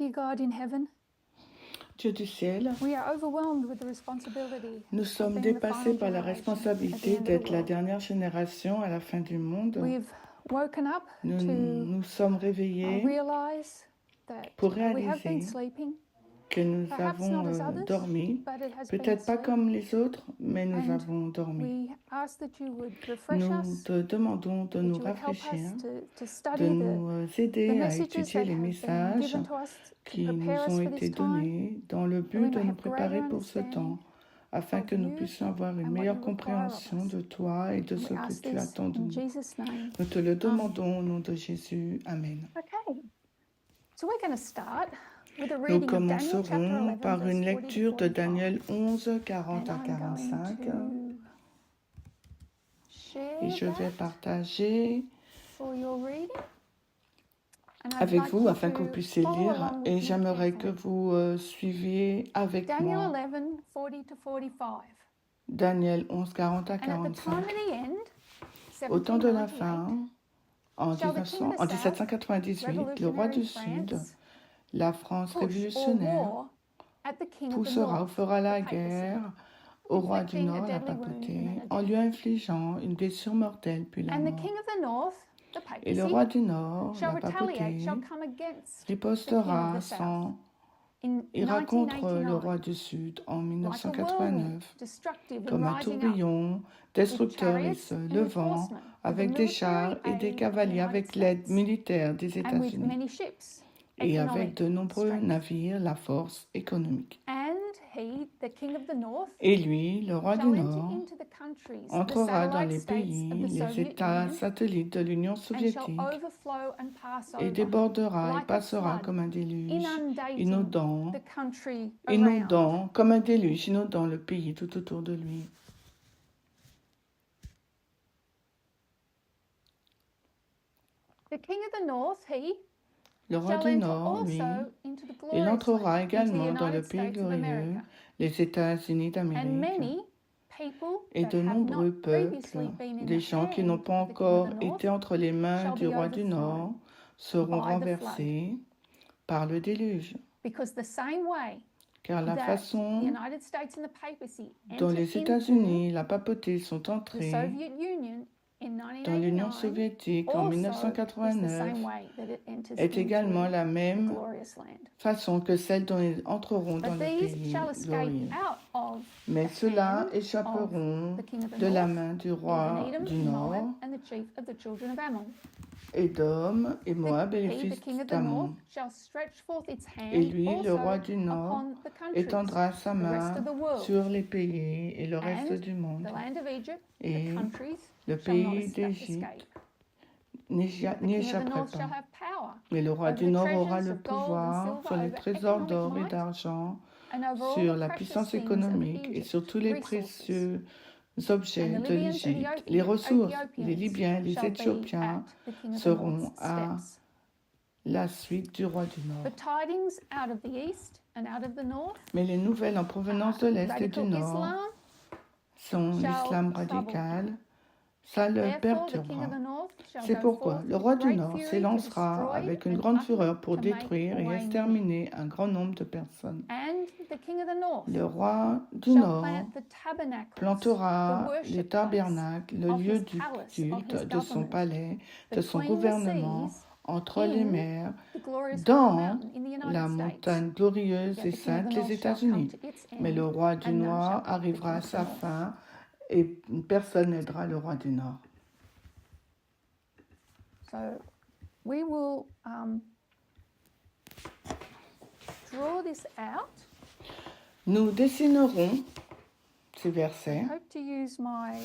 Dear God in heaven, Dieu du ciel, we are overwhelmed with the responsibility nous of sommes being the dépassés final par la generation at the responsabilité end of the d'être la world. dernière génération à la fin du monde. We've woken up Nous to nous sommes réveillés realize that pour we have been réaliser sleeping, que nous perhaps not avons as others, dormi, but it has been peut-être pas sleep. comme les autres, mais nous And avons dormi. we ask that you would refresh Nous us, te demandons de that nous you would help rafraîchir, us to de study nous the aider à messages étudier that les have been messages given to us to qui prepare nous us ont for été this time, donnés dans le that we but de may nous have greater préparer pour ce understanding temps, afin of que nous you puissions avoir une and what meilleure you require of compréhension us. de toi et de And ce we que ask tu this attends de in nous. Jesus' name. Nous te le demandons au nom de Jésus. Amen. Okay, so we're going to start with a Nous reading of Daniel chapter commencerons 11, par verse une 40 to lecture de 45. Daniel 11, 40 And à I'm going 45. to Et share je vais that partager for your reading. And I'd avec like vous you afin que vous to puissiez follow lire along with et me j'aimerais que carefully. vous suiviez avec Daniel moi 11, 40 to 45. Daniel 11, 40 à And at the time 45. of the end, Au temps de la 1798, fin, en, shall the king of the South, 1798, le roi du revolutionary Sud, France, la France push or révolutionnaire, war at the king of the poussera ou North, fera la the papacy, guerre au roi du inflicting a Nord, la deadly wound and papauté, then a en death. lui infligeant une blessure mortelle puis la And the mort. king of the North, the Et le papacy, roi du Nord, shall la papauté, retaliate, shall come against the king of ripostera the South. sans In ira contre le 1989, roi du Sud en like a whirlwind, 1989, destructive and comme un rising up, tourbillon destructeur et chariots se and levant enforcement, with the avec des chars military et des aid of the cavaliers, United avec l'aide States, militaire des and with États-Unis many ships, et avec economic de nombreux strength. navires, la force économique. And he, the king of the North, Et lui, le roi du shall enter Nord, into the countries, the entrera dans satellite les states pays, of the les Soviet États Union, satellites de l'Union and shall soviétique overflow and pass et over, débordera et like a passera flood, comme un déluge, inundating inondant, the country around. comme un déluge, inondant le pays tout autour de lui. The king of the North, he Le roi shall du enter Nord, lui, also into the il glorious entrera land, into the également dans le United pays States of glorieux, America. les États-Unis And d'Amérique, many people et that de have nombreux not previously peuples, been in des the gens qui n'ont hand pas of the king of encore the North été entre les mains shall du be roi du Nord, overthrown seront by the flood. renversés par le déluge. Because the same way Car la that the façon United States and the papacy dont entered les into États-Unis et la papauté sont the entrés Soviet Union in dans l'Union 1989 soviétique en also is the 1989 same way that it enters est également into la the même glorious land. façon que celles dont ils entreront dans But le these pays shall escape glorieux. out of Mais the ceux-là hand échapperont of the king of the de la North, main du even roi Edom, du Moab, Nord, and the chief of the children of Ammon. Édom et Moab et les He, the fils king of the d'Ammon. North, shall stretch forth its Et hand lui, le roi also du Nord, upon the countries, étendra sa the rest main of the world, sur les pays et le reste and du monde. the land of Egypt, Et the countries le shall not pays escape. d'Égypte The n'y king of the échapperait North shall pas. have power Mais le roi over du the Nord aura treasures le of gold and pouvoir silver, sur les over trésors economic d'or et might, d'argent, and over all sur the la precious puissance things of économique et Egypt, sur tous les resources. précieux And objets the de Libyans and l'Égypte. the Les ressources, les Ethiopians Libyens et les shall be Éthiopiens at the king of the seront North's à steps. la suite du roi du Nord. But tidings out of the east and out of the north, Mais les nouvelles en provenance de l'Est et du radical Nord Islam, sont shall l'islam trouble radical. him. Ça le Therefore, the king perturbera. of the north shall C'est go pourquoi forth le with roi du great Nord fury to s'élancera destroy avec une and grande utter, fureur pour to make détruire et away many. exterminer un grand nombre de personnes. And the king of the north Le roi du shall Nord plant the tabernacles, the plantera les worship place tabernacles, le of lieu his du palace, of culte, his de son government, palais, de son between the gouvernement, seas, entre les in mers, the glorious Holy dans Mountain in the United la States. montagne glorieuse Yet et the king of the sainte, les north shall come États-Unis. to its Mais le end, roi du and none shall Nord help the arrivera king à of the sa north. fin et personne n'aidera le roi du Nord. So we will draw this out. Nous dessinerons ces I versets. hope to use my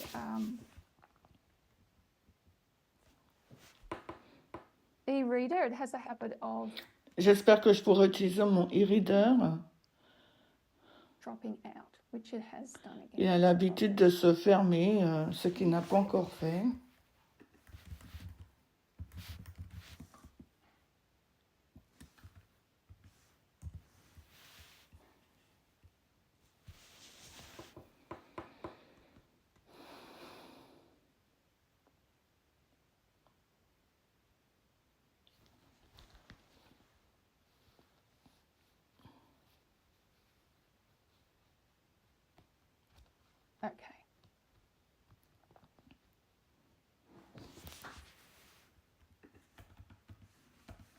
e-reader. It has a habit of J'espère que je pourrai utiliser mon e-reader. dropping out, which it has done again. Il a l'habitude de se fermer, ce qu'il n'a pas encore fait. Okay.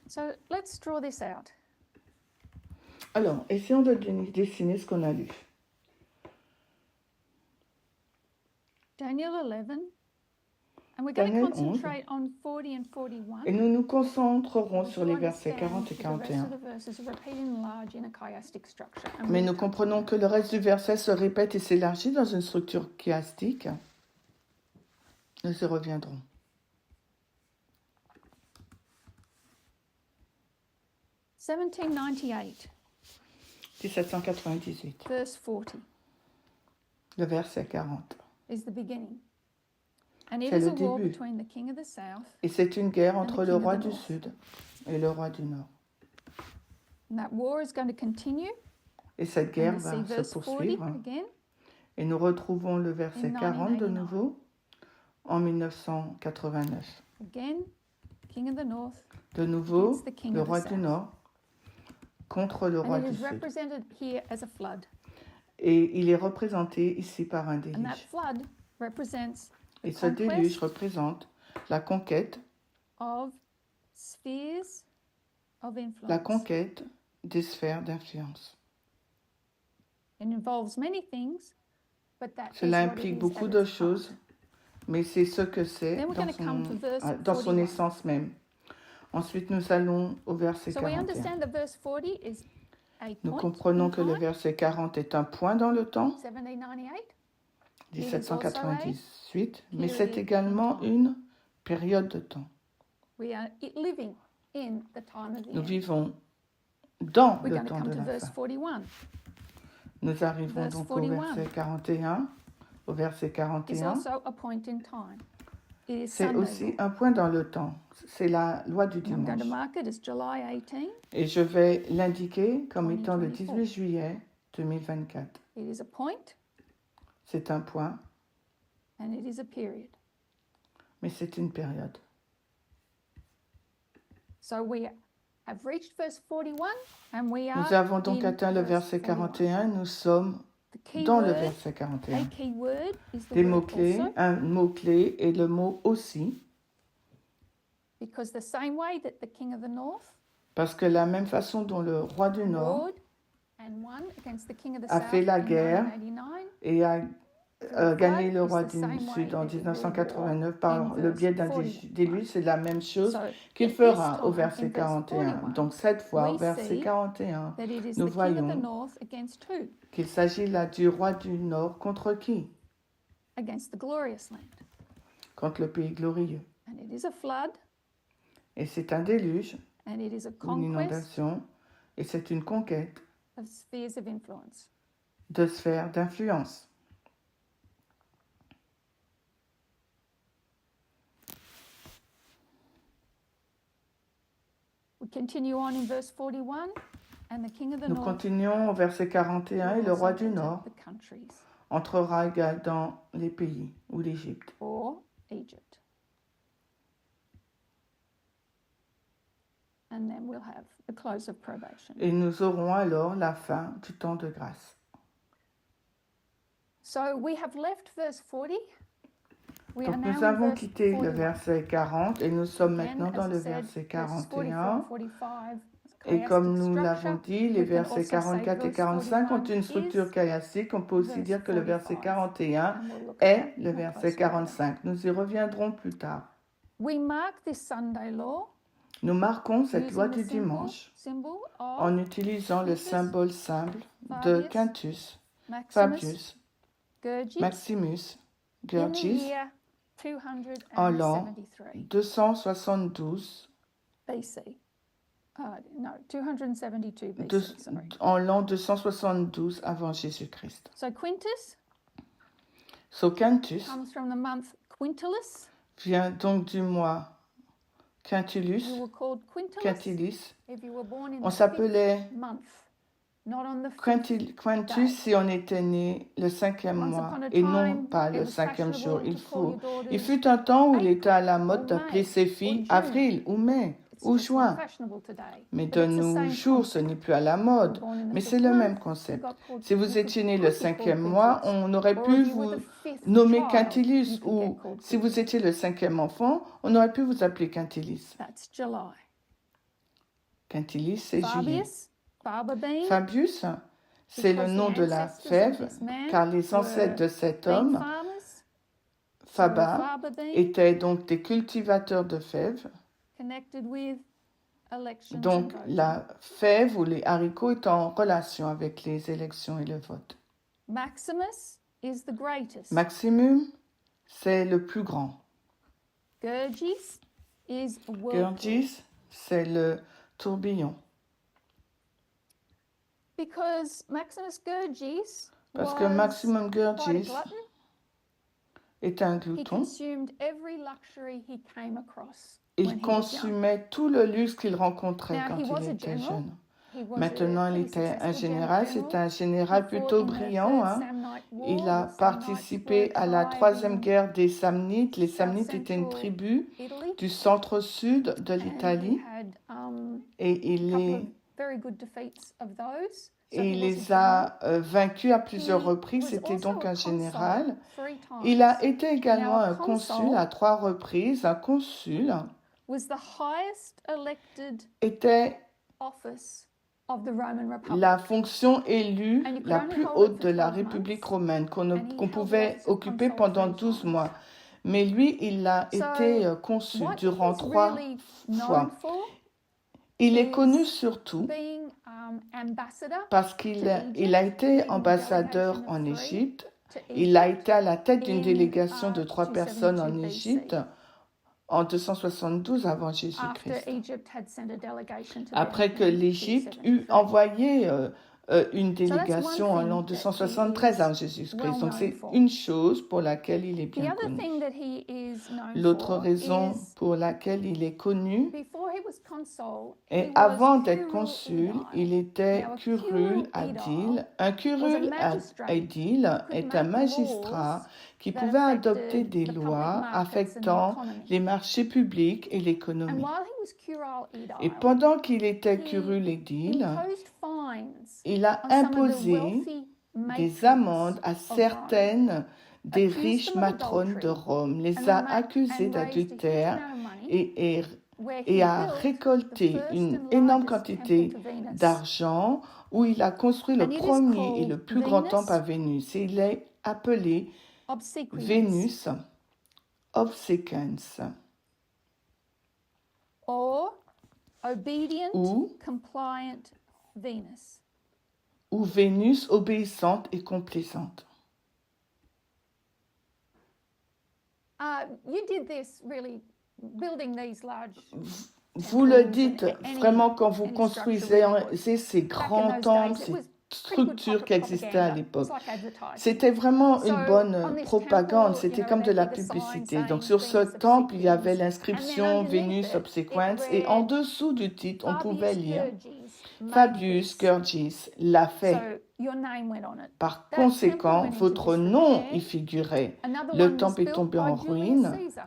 So let's draw this out. Alors, essayons de dessiner ce qu'on a lu. Daniel 11. And we're going to Daniel 11. concentrate on 40 and 41. Et nous nous concentrerons because sur you les versets understand 40 et that the rest 41. of the verses are repeated large in a chiastic structure. And Mais we'll nous come to comprenons that. que le reste du verset se répète et s'élargit dans une structure chiastique. Nous y reviendrons. « 1798, 1798, verse 40, le verset 40. is the beginning. And it C'est is le a war début. between the king of the south, Et c'est une guerre And entre the le king of roi the du north. Sud et le roi du Nord. and that war is going to continue. Et cette And guerre we see va se verse 40 poursuivre. again. Et nous retrouvons le verset In 40 de 1989. nouveau en 1989. Again, king of the north De nouveau, against the king le of the roi du south. Nord contre le roi And it du is Sud. represented here as a flood. Et il est représenté ici par un And that déluge. flood represents the Et ce déluge conquest représente la conquête, of spheres of influence. la conquête des sphères d'influence. It involves many things, but that is Cela what it implique is beaucoup at de its choses, heart. mais c'est ce que c'est Then we're dans going to come to verse son 41. essence même. Ensuite, nous allons au verset So we 41. understand that verse 40 is a Nous point comprenons in que le time, verset 40 est un point dans le temps, 1798, 1798, mais period c'est in également time. une période de temps. We are living in the time of the Nous end. vivons dans We're le going to temps come de to la verse fin. 41. Nous arrivons verse donc 41. au verset 41. Au verset It's 41, also a point in time. It is c'est Sunday aussi law. un point dans le temps. C'est la loi du And I'm going to dimanche. mark it as July 18. Et je vais l'indiquer comme étant le 2024. 18 juillet 2024. It is a point C'est un point, and it is a period. mais c'est une période. So we have reached verse 41 and we are Nous avons donc in atteint le verse verset 41. 41. Nous sommes The key dans le word, verset a 41. key word is the Des word mots-clés, also, un mot-clé et le mot aussi, because the same way that the king of the north parce que la même façon dont le roi du Nord warred and won against the king of the a south fait la in guerre 1989, et a gagné le roi is the du same Sud way en that it will 1989 war par in le biais verse d'un 41. déluge, c'est la même chose So qu'il at fera this au time, verset in verse 41. 41, Donc cette fois, au we verset see 41, that it is nous the king of the voyons north against who? qu'il s'agit là du roi du Nord contre qui? Against the glorious land. Contre le pays glorieux. And it is a flood Et c'est un déluge, and it is a une conquest inondation, et c'est une conquête of spheres of influence. de sphères d'influence. We continue on in verse 41 and the king of the Nous north continuons au verset 41 et will le roi also du enter Nord the countries entrera également dans les pays ou l'Égypte. or Egypt. And then we'll have the close of probation. Et nous aurons alors la fin du temps de grâce. So we have left verse 40. We are Donc now nous in avons verse quitté le 41. verset 40 et nous sommes Again, maintenant dans as le I said, verset verses 44 41. and 45, Et comme chiastic nous l'avons structure. dit, les We can versets also say 44 et verse 45 ont 41 une structure is chiastique. On peut aussi verse dire que le verset 45. 41 And we'll look at est that le more verset closely later. 45. Nous y reviendrons plus tard. We mark this Sunday law Nous marquons cette loi using du the dimanche symbol of en utilisant le Quintus, symbole simple de Fabius, Quintus, Maximus, Fabius, Gurgis, Maximus, in the Gurgis year en l'an 273 272, BC. No, 272 BC, de- sorry. en l'an 272 avant Jésus-Christ. So Quintus So Quintus comes from the month Quintilis. vient donc du mois Quintulus, You were called Quintilis Quintilis. if you were born in On the s'appelait fifth month, not on the fifth. Quintus si on était né le 5e Once mois upon a et non time, pas it le was 5e jour. fashionable to call your daughters Il fut un temps où il était à la mode April d'appeler ses or filles June. avril ou mai ou just more juin. fashionable today. Mais But de it's the nos same jours, concept. ce n'est plus à la You were mode. born in the Mais fifth c'est le month, même you concept. got called, Si vous you étiez né could le be called 5e mois, Quintilis. on aurait Or pu if you were vous the fifth nommer child, Quintilis. you could Ou get called si vous Quintilis. étiez le 5e enfant, on aurait pu vous appeler Quintilis. That's July. Quintilis, c'est juillet. Fabius, Faber bean, Fabius, c'est le because the nom de la ancestors of fève, this man car les ancêtres were de cet bean homme, farmers. So Faber, Faber bean étaient donc des cultivateurs de fèves. connected with elections and Donc voting. la fève ou les haricots est en relation avec les élections et le vote. Maximus is the greatest. Maximum, c'est le plus grand. Gurgis is a whirlpool. Gurgis, c'est le tourbillon. Because Maximus Gurgis Parce que was Maximum quite a Gurgis glutton. est un He glouton. consumed every luxury he came across Il when he was young. consumait tout le luxe qu'il rencontrait Now, quand he was il a était general. jeune. He was Maintenant, a il pretty était un successful général. C'est general. un général He fought plutôt in the brillant, Third hein. Samnite War. Il a The Samnites participé were à la tribe troisième in guerre des Samnites. Les South Samnites étaient une Central tribu Italy. du centre-sud de And he l'Italie had et il a couple les, of very good defeats of those. So et he il was a les general. a vaincus à plusieurs He reprises. was C'était also donc a un consul général. 3 Il a times. été également Now, a un consul consul à 3 reprises. Un consul was the highest elected était office of the Roman Republic. la fonction élue And you could la only plus hold it haute for de la 12 République months. romaine And he qu'on held pouvait office of occuper consul pendant 3 12 times. mois. Mais lui, il a So, été consul what durant he's 3 really known fois. for Il est connu is surtout being ambassador parce to qu'il a Egypt, été leading a ambassadeur delegation en of 3 Égypte. to Il a Egypt été à la tête d'une in délégation de 3 personnes en 272 Égypte BC, en 272 avant after Jésus-Christ. Egypt had sent a delegation to them Après que in l'Égypte eut 273. envoyé une So that's one délégation en l'an thing that he 273 avant is Jésus-Christ. well Donc known c'est for. une chose pour laquelle il est The bien other connu. thing that he is known L'autre for raison is pour laquelle il est connu, before he was consul, et he avant was d'être curule consul, edile. il était Now, a curule curule adile. edile Un was a curule magistrate adile who could est un make magistrat laws qui that pouvait adopter affected des the public lois markets and the affectant economy. les marchés publics et And l'économie. while he was curule Et edile, pendant qu'il était he curule édile, imposed fines il a on some of the imposé wealthy des matrons amendes à of Rome, certaines des accused riches them of matrones de adultery, Rome, les and a raised accusées a huge d'adultère amount of money, et, et, where et he a built the récolté first une and énorme largest temple quantité to Venus. d'argent où il a construit le And it is premier et le called plus grand Venus temple à Vénus. Et il est appelé Obsequiens, Vénus Obsequens or obedient, ou compliant Venus. Vénus obéissante et complaisante. You did this really, building these large Vous le temples dites and any- vraiment quand vous any construisez structure really was. ces Back grands in those temples, days, it ces was pretty good structures qui existaient à propaganda. l'époque. It's like advertising. C'était vraiment So, une on bonne this propagande, temple, c'était you know, comme de la there'd be the sign publicité. Donc saying sur ce Venus temple, il y avait Obsequiens, l'inscription and then underneath Vénus it, Obsequens it et en read, dessous du titre, on pouvait Fabius lire Gurgis Fabius made this. Gurgis l'a fait. So your name went on it. Par That conséquent, temple went into votre nom y disrepair. figurait. Another Le one was temple est built tombé by en Julius ruine. Caesar.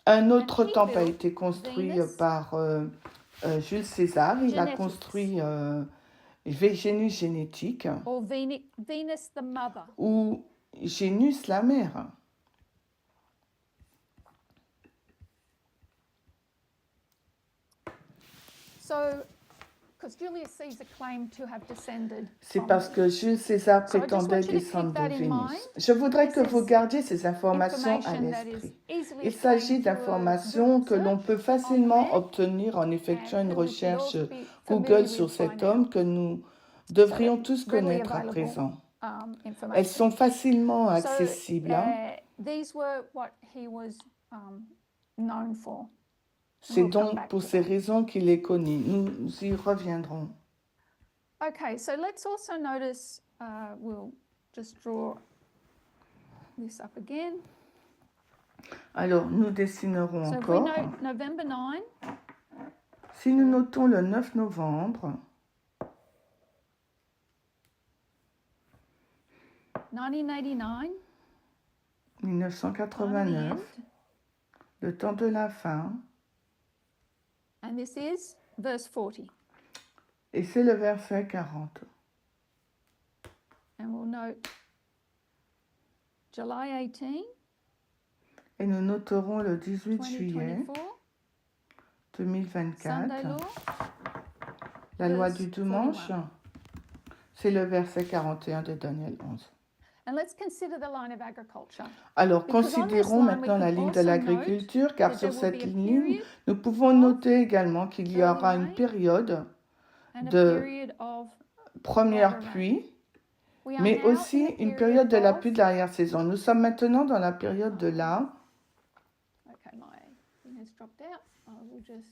Un autre And he temple a built été construit Venus par Jules César. Il a Genetics. construit Génus génétique Or Venus the mother. ou Génus la mère. So, because Julius Caesar claimed to have descended C'est from parce que Jules César So I just prétendait want you to descendre keep that de in Vénus. mind. Je voudrais que This vous is gardiez ces informations à information that l'esprit. is easily Il s'agit obtained through a d'informations Google que l'on search peut on facilement demand, obtenir en effectuant and une who we should recherche all be Google familiar sur with by cet now. homme que nous devrions So, tous readily connaître à available, présent. Elles information. sont facilement So, accessibles. these were what he was known for. C'est We'll come donc back pour to ces that. raisons qu'il est connu. Nous y reviendrons. Okay, so let's also notice, we'll just draw this up again. Alors, nous dessinerons So if we encore. note November 9, Si nous notons le 9 novembre 1989, 1989, le temps de la fin, And this is verse 40. Et c'est le verset 40. And we'll note July 18, Et nous noterons le 18 juillet 2024, 2024. Sunday law, La loi verse du dimanche, 41. c'est le verset 41 de Daniel 11. And let's consider the line of agriculture. Alors, Because on this considérons line, maintenant we la can ligne de also l'agriculture, car that sur there will cette be a ligne, period nous pouvons of noter également qu'il y aura early une rain période and a de period of première latter rain. pluie, We are mais now aussi in the une period période de la of... pluie de l'arrière-saison. Nous sommes maintenant dans la période de la... Okay, my thing has dropped out. I will just...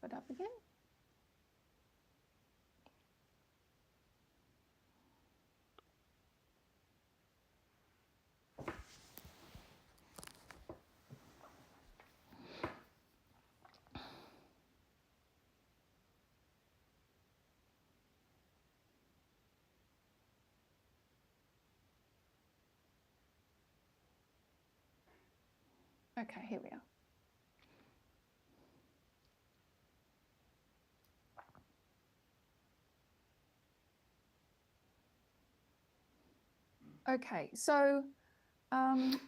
pop it up again. Okay, here we are. Okay, so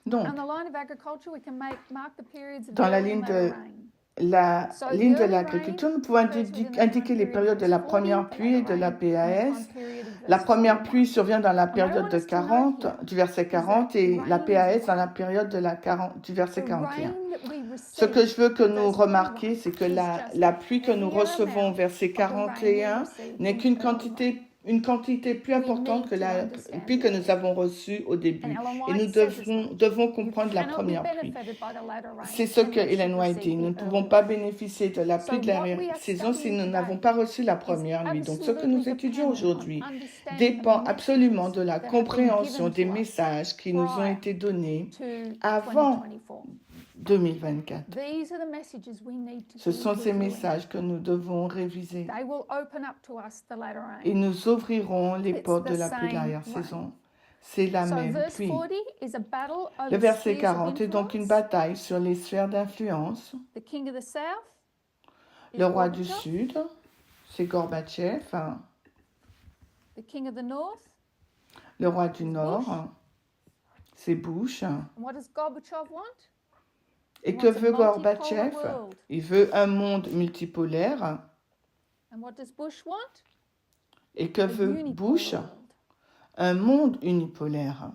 Donc, on the line of agriculture, we can mark the periods of dans la early ligne and de latter rain. la So ligne the de early l'agriculture, rain nous pouvons occurs within the time indiquer les period périodes de of la verse 40, première the pluie et latter de la rain, and the time PAS. period of La verse première 41. pluie survient dans la And what I période want de us to note 40, here du verset is 40, that et la rain is PAS dans la important. période de la 40, du verset The 41. rain that we Ce que receive je veux que in nous verse remarquions, 41 c'est que is la just pluie que nous heavier recevons au amount verset of the rain we 41 receive n'est in qu'une early rain. quantité plus We importante need que to la understand pluie que this. nous avons reçue au And début. Ellen Et nous White says as much. devons You comprendre la cannot be première pluie. benefited by the latter C'est rain ce que unless Ellen you've White dit. received Nous ne the pouvons early pas rain. bénéficier de la pluie So de what we are l'arrière-saison si studying nous n'avons today pas reçu la is première nuit. Donc ce que absolutely nous étudions dependent on aujourd'hui understanding dépend the absolument de messages la that have been compréhension given des to us messages qui nous ont prior été donnés to avant 2024. 2024. These are the messages we need to Ce be sont ces reviewing. messages que nous devons réviser. They will open up to us the latter Et rain. nous ouvrirons les It's portes the de la pluie de same l'arrière-saison. C'est la So même verse pluie. 40 is a battle Le over verset spheres of 40 est donc une influence. bataille sur les sphères d'influence. The king of the south is Le roi du Gorbachev. Sud, c'est Gorbatchev. The king of the north. Le roi du Bush. Nord, c'est Bush. And what does Gorbachev want? Et He que wants a veut multipolar Gorbatchev? world. Il veut un monde multipolaire. And what does Bush want? Et que A veut unipolar Bush? world. Un monde unipolaire.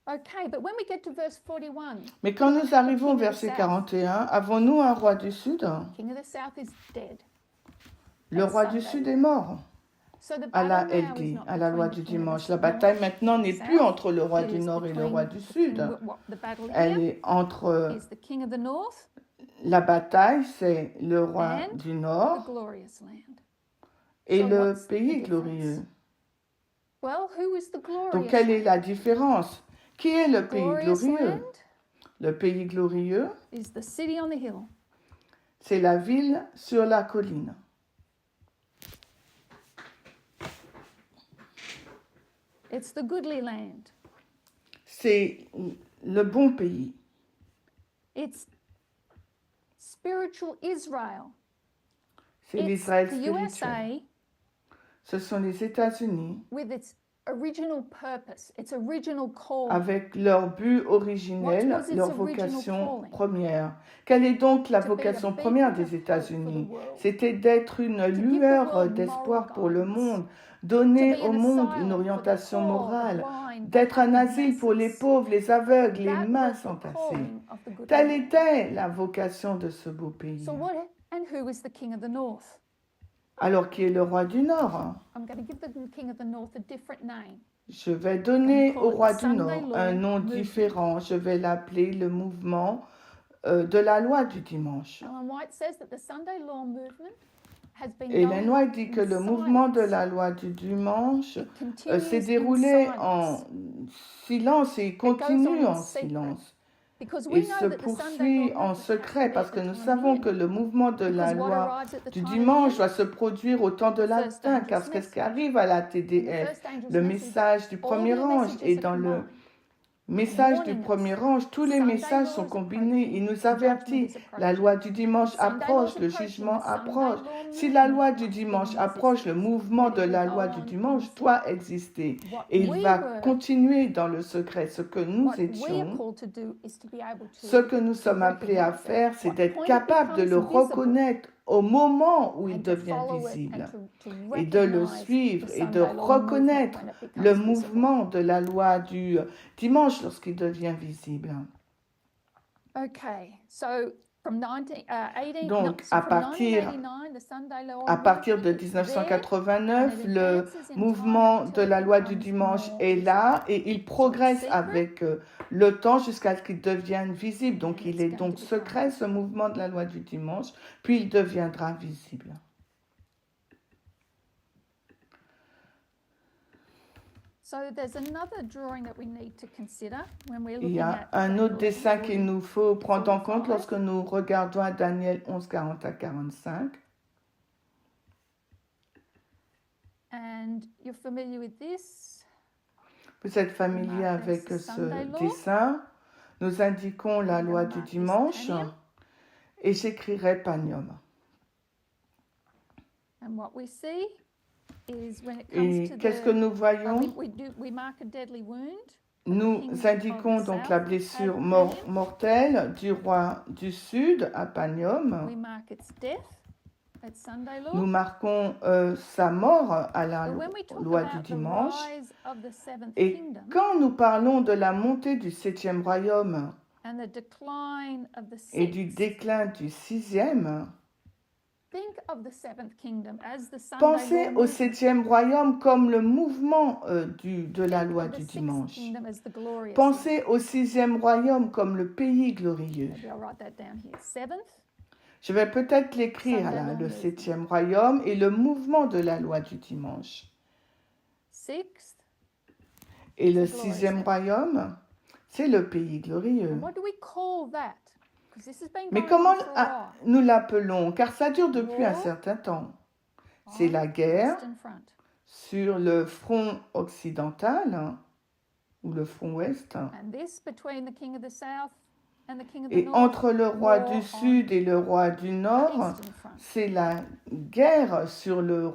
Okay, but when we get to verse 41, Mais quand nous arrivons au verset 41, avons-nous un roi du Sud? king of the south is dead. Le roi du Sud est mort. So the Allah, battle elle now is dit, not à la loi between du the king of dimanche. the La north bataille maintenant n'est and plus south. entre le roi It du is Nord et le between roi du the Sud. the battle Elle here est entre... is the king of the north, La bataille, c'est le roi And du the Nord glorious land. et So le what's the pays difference? glorieux. Well, who is the glorious Donc, quelle est land? la différence? Qui est le pays Glorious glorieux? land Le pays glorieux, is the city on the hill. c'est la ville sur la colline. It's the goodly land. C'est le bon pays. It's spiritual Israel. C'est It's l'Israël the spirituel. USA Ce sont les États-Unis with its original purpose, its original call. avec leur but originel, What was its leur original vocation calling? première. Quelle est donc la To be a vocation beacon première of des hope for États-Unis? the world. C'était d'être une give the lueur world d'espoir moral pour le guidance. monde, To donner be au an monde asylum une for the orientation poor, the morale, blind, the d'être un hearted asile pour les masses. pauvres, les aveugles, les That mains was the entassées. calling of the goodly Telle land. était la vocation de ce beau pays. So and who is the king of the north? Alors, qui est le roi du Nord? I'm going to give the king of the north a different name. Je vais donner call au it roi the du Sunday Nord Law un nom Movement. différent. Je vais l'appeler le mouvement de la loi du dimanche. Ellen White says that the Sunday law movement has been Ellen going White dit que in le mouvement de silence. la loi du dimanche It continues s'est in déroulé silence. en silence et continue en silence. Because we et know se that the Sunday poursuit law en has to secret happen parce at que the nous time of savons the que end. le mouvement de la Because what loi arrives at the du time of the dimanche end, doit se produire au temps de the la first fin, angel's car qu'est-ce qui message. arrive à la In the TDF? first angel's Le message, message du all premier the ange, messages et are dans le combined, message du warning premier us. ange, tous les Sunday messages law sont is combinés. Il approaching. nous Judgment avertit, is la approaching. loi du dimanche Sunday law's approche, le approaching. jugement The Sunday approche. law Si la loi movement du dimanche begins approche, le existence. mouvement But de it will la go loi du on in dimanche secret. doit exister. What Et il we va were, continuer dans le secret. Ce que nous what we are étions, called to do is to be able ce to que nous sommes appelés à recognize it. faire, c'est What d'être point it capable de becomes le visible reconnaître au moment où il and to devient follow it and visible, to et de le recognize the suivre et de Sunday law movement reconnaître when it le becomes visible. mouvement de la loi du dimanche lorsqu'il devient visible. Okay, so from 18, Donc, so from 1989, the Sunday law à partir de movement is there, 1989, and it le advances in mouvement time de until la it loi du becomes dimanche more est visible. là et il progresse secret. avec le temps jusqu'à ce qu'il devienne visible. Donc, And il it's est going donc to become secret, ce mouvement de la loi du dimanche, puis il deviendra visible. So there's another drawing that we need to consider when we're Il looking y a at un autre Daniel dessin 11, qu'il nous faut prendre en compte 45. lorsque nous regardons à Daniel 11, 40 à 45. And you're familiar with this. Vous êtes familier Mark avec this ce Sunday law. dessin. Nous indiquons la I'm loi gonna du mark this dimanche Panium. et j'écrirai Panium. And what we see is when it comes Et to qu'est-ce que nous voyons? we mark a deadly wound. Nous King indiquons of the donc South la blessure at Panium. mortelle du roi du Sud à Panium. We mark its death at Sunday law. Nous marquons sa mort à la But when we talk loi du about the dimanche. rise of the seventh Et kingdom quand nous parlons de la montée du 7e royaume and the decline of the et du sixth, déclin du 6e, think of the seventh kingdom as the Sunday pensez law au movement. 7e royaume comme le mouvement de la Think loi of the du sixth dimanche. kingdom as the glorious Pensez au 6e royaume comme le pays glorieux. land. Maybe I'll write that down here. Seventh, Je vais peut-être l'écrire Sunday là, law le movement. 7e royaume et le mouvement de la loi du dimanche. sixth, Et le the glorious 6e land. royaume, c'est le pays glorieux. And what do we call that? Because this has been Mais going comment on for a while. nous l'appelons? Car ça dure depuis un War certain temps. C'est on la the guerre Western Front. sur le front occidental ou le front ouest. And this between the king of the south and the king of the Et north. entre le roi war du on Sud et le roi du the Nord, Eastern Front. c'est la guerre sur le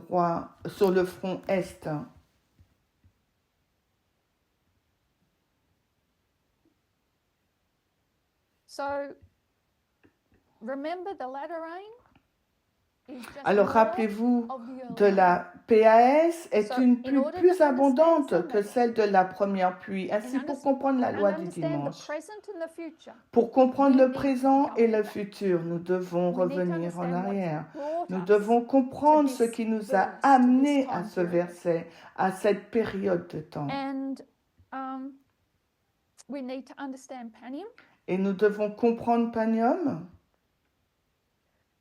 front est. So remember the latter rain is just Alors more rappelez-vous of the early de rain. la PAS est So, une in pluie order to plus understand abondante Sunday que law, celle de la première pluie. Ainsi, and pour comprendre la and loi du understand the dimanche, present and the future, pour comprendre we le need to présent go et le back. futur, nous devons We need to revenir en understand what's arrière. brought Nous us devons comprendre to ce this qui nous verse, a to this amenés à time ce period. verset, à cette période de temps. And we need to understand Panium. Et nous devons comprendre Panium.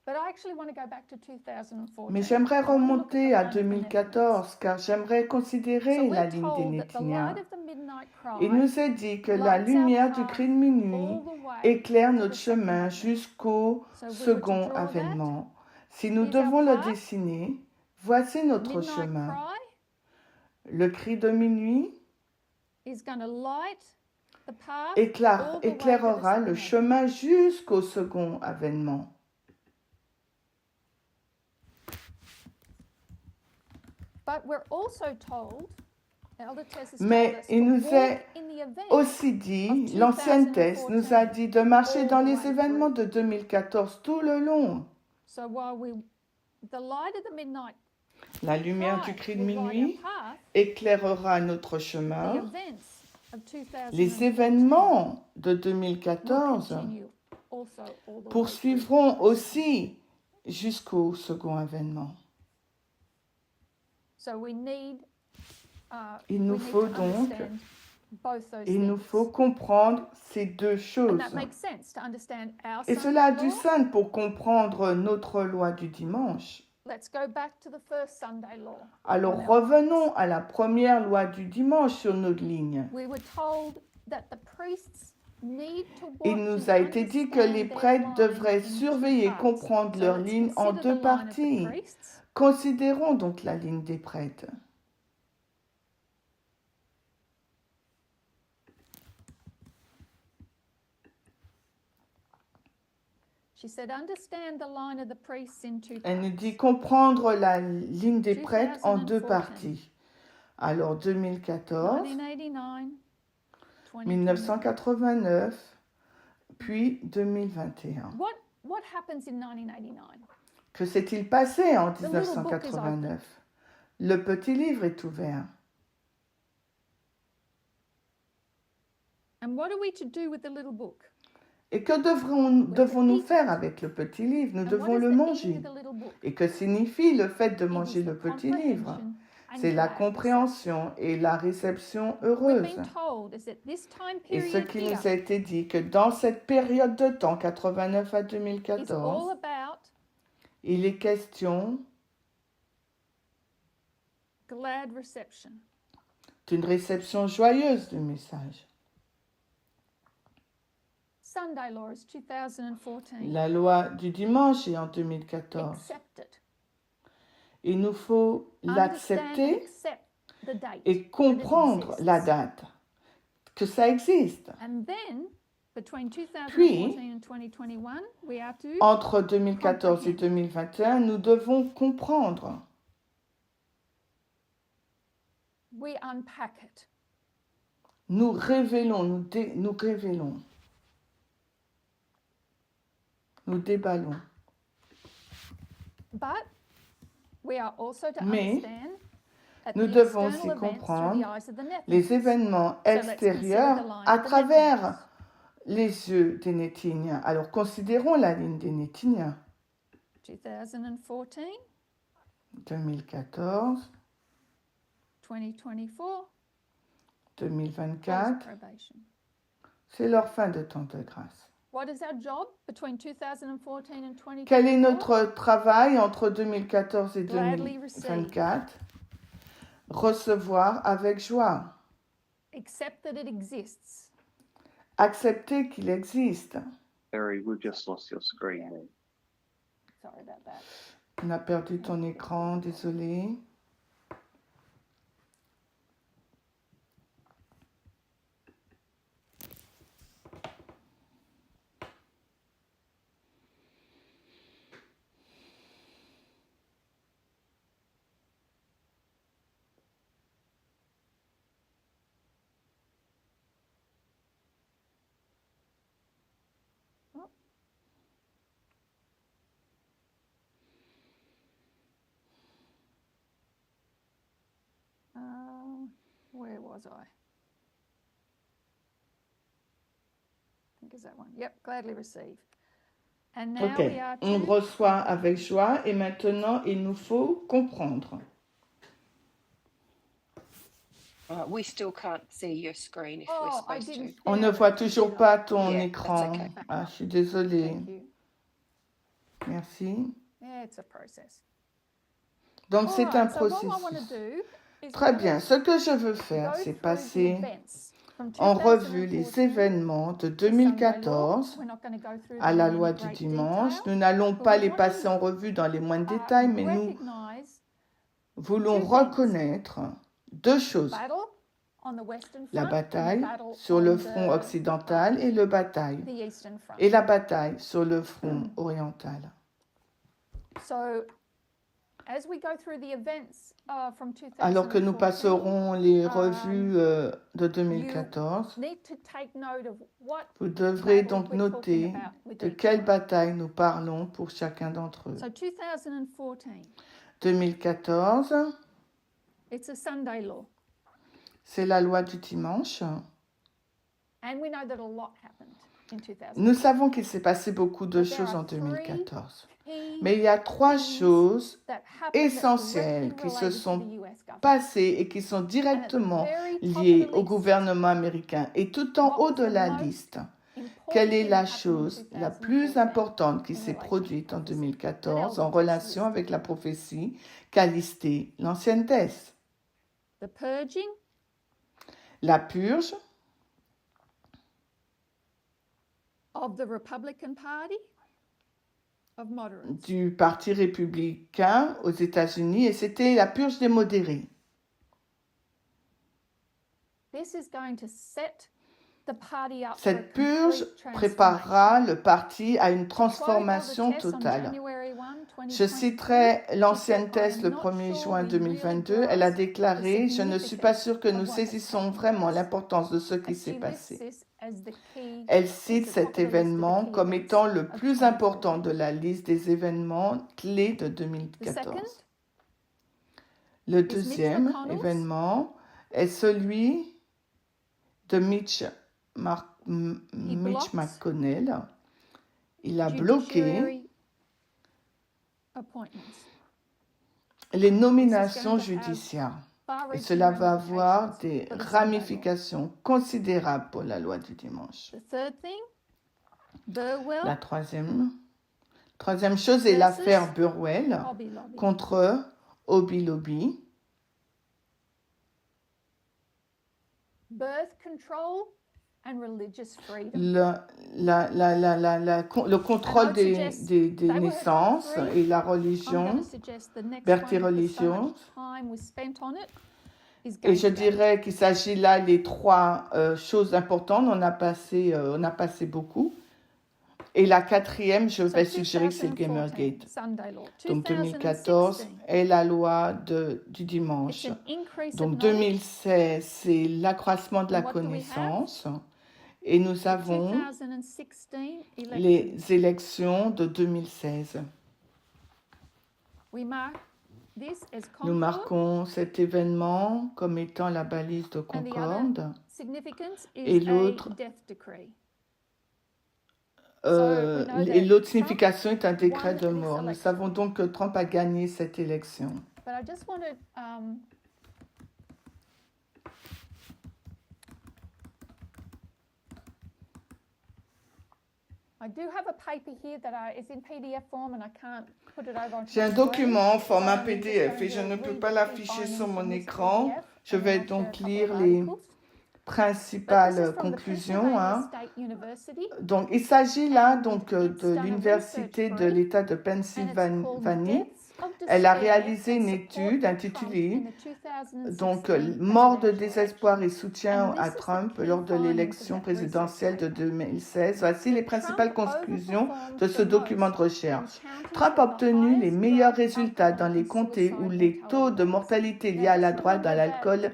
But I actually want to go back to 2014. Mais j'aimerais I want to look at remonter the à line of the Netherlands. 2014, car j'aimerais So considérer la we're ligne des told that the Nétiniens. light of the midnight Il cry nous est dit que la lights our lumière du path cri de minuit all the way éclaire to notre the second chemin advent. jusqu'au So if we were to second draw that, avènement. Si nous here's our devons le path. dessiner, voici notre Midnight chemin. cry Le cri de minuit is going to light the path all the way to the éclairera second le advent. chemin jusqu'au second avènement. But we're also told, Elder Tess has Mais told us il to nous walk est in the event aussi dit, l'ancienne Thèse nous a dit de marcher dans les événements de 2014 tout le long. So while the light of the midnight La lumière cry du cri de will light our minuit path, éclairera notre the chemin. events of 2014 Les événements de will 2014 continue also all the way poursuivront through. aussi jusqu'au second avènement. So we need, Il nous we need faut to donc, understand both those il nous things. faut comprendre ces deux And choses. that makes sense to understand our Et Sunday cela a du law. sens pour comprendre notre loi du dimanche. Let's go back to the first Sunday law. Alors on our revenons à la première loi du dimanche sur notre ligne. We were told that the priests need to Il watch nous and a été dit que les understand their prêtres line devraient in surveiller et two parts. comprendre So leur let's ligne en consider the deux line of the parties. priests. Considérons donc la ligne des prêtres. She said, understand the line of the priests in two Elle nous dit parts. comprendre la ligne des prêtres en deux 2014. parties. Alors 2014, 1989, 2021. 1989, puis 2021. What happens in 1989? Que s'est-il passé en The little book is open. 1989? Le petit livre est ouvert. And what are we to do with the little book? Et que devons-nous faire avec le petit livre? Nous And devons what is le the manger. eating of the little book? Et que signifie le fait de It manger is le the petit livre? comprehension and C'est la glad compréhension et la réception reception. We've heureuse. been told is that this time Et ce period qui here nous a été dit, que dans cette période de temps, 89 à is all 2014, about il est question glad reception. d'une réception joyeuse du message. Sunday law is 2014. La loi du dimanche est en 2014. Accept it. Il nous faut Understand and l'accepter accept the date. et comprendre exists. la date, que ça existe. And then, between 2014 Puis, and 2021, we are to Entre 2014 et 2021, nous devons comprendre. we unpack it. Nous révélons, nous révélons. Nous déballons. But we are also to Mais understand that nous the devons external aussi events through comprendre the eyes of the Nephilim. les événements extérieurs à travers les yeux des Nétiniens. Alors considérons la ligne des Nétiniens. 2014, 2014, 2024, 2024, post-probation. c'est leur fin de temps de grâce. What is our job between 2014 and 2024? Quel est notre travail entre 2014 et Gladly 2024? Recevoir avec joie. Accept that it exists. Accepter qu'il existe. Barry, we've just lost your screen. Mate. Sorry about that. On a perdu ton écran, désolé. Where was I? I think it's that one. Yep, gladly receive. And now Ok, we are on to reçoit avec joie et maintenant il nous faut comprendre. We still can't see your screen if Oh, we're I supposed didn't. to. On ne voit toujours pas ton Yeah, écran. that's okay. Ah, je suis désolée. Thank you. Merci. Yeah, it's a process. Donc c'est un Alright, so what I want to processus. do is Très we're bien, gonna ce que je veux faire, go c'est through the passer events from en revue 2014 les événements de to Sunday law. 2014 We're not going to go through à them la in loi any du great dimanche. detail. Nous n'allons But pas we les want passer to, en revue dans les moindres détails, mais nous recognize voulons two things. reconnaître deux choses. battle on the western La front and the bataille battle sur on le the, front occidental et le bataille the eastern front. et la bataille sur le front oriental. So, as we go through the events from 2014, Alors que nous passerons les revues de you 2014, need to take note of what vous devrez battles donc we're talking noter about with de each quelle one. bataille nous parlons pour chacun d'entre eux. So 2014, 2014, it's a Sunday law, c'est la loi du dimanche. and we know that a lot happened in 2014. Nous savons qu'il s'est passé beaucoup de But there choses are en 2014. Key Mais il y a trois things choses that happened that's essentielles directly qui se related to sont the US government. passées et qui sont And at the directement very top of liées the au list, gouvernement américain. Et tout en what haut was de the la most liste, important quelle est thing la that happened in chose la plus 2014 importante qui in s'est relation produite to en prophecy? 2014 And en Elder relation Testament. avec la prophétie qu'a listée l'ancienne Thèse? The purging, La purge, of the Republican Party of moderates. du Parti républicain aux États-Unis, et c'était la purge des modérés. This is going to set the party up for a Cette purge complete préparera transformation. le parti à une Quote transformation Elder Tess on totale. January 1, Je 2022. citerai l'ancienne She Thèse said, le "I'm not 1er sure juin we really 2022. Elle a grasp déclaré « the Je ne suis pas sûre que nous significance of what has saisissons happened vraiment to us." l'importance de ce qui And s'est she lists passé. this as the key, Elle it's cite the top cet of the list of the événement key comme events étant le of plus important 2014. de la liste des événements clés de The second 2014. Le is Mitch deuxième McConnell's. événement est celui de Mitch blocked McConnell. Il a bloqué Judiciary appointments. les nominations This is going to have judiciaires. Et far-reaching cela va avoir ramifications des for the Sunday law. ramifications considérables pour la loi du dimanche. The third thing, Burwell, La troisième chose est l'affaire Burwell Hobby Lobby. contre Hobby Lobby. Birth control and religious freedom. Le contrôle And I would des suggest des they were naissances three. et la I'm going religion. to suggest the next Bertie one, because so religion. much time was spent on it, is Et going je to dirais qu'il s'agit là des trois choses importantes. On a passé beaucoup. Et la quatrième, je vais suggérer que c'est le 2014, Gamergate. Sunday law. Donc 2014 2016, est la loi du it's dimanche. an increase of Donc knowledge. 2016, c'est l'accroissement de la And what do we connaissance. Et nous The avons 2016 elections. les élections de 2016. We mark this as Nous Concord. marquons cet événement comme étant la balise de And the other Concorde. significance Et is l'autre, a death decree. et l'autre signification est un décret de mort. Nous savons donc que Trump a gagné cette élection. But I just wanted I do have a paper here that is in PDF form and I can't put it over on J'ai un my screen. document en format So I'm just PDF et going je to ne peux read pas the l'afficher findings sur mon from this écran. PDF, Je and then vais I'll share donc a couple lire of les articles. But this principales is from the conclusions. Pennsylvania State University, Donc, il s'agit là donc It's de done a l'université research de brief, l'État de and it's called Pennsylvanie. Deaths of Elle a Despair réalisé and une Support étude for intitulée Trump in the 2016 donc Mort de presidential désespoir et election. soutien And à this is the Trump key lors de findings of l'élection that présidentielle de research paper. 2016. Voici les principales Trump conclusions overperformed de ce the document most de recherche. in counties Trump with a the obtenu les highest meilleurs drug, résultats dans alcohol, les and comtés où suicide les taux mortality de rates. mortalité Now, liés à just la drogue, remember à that l'alcool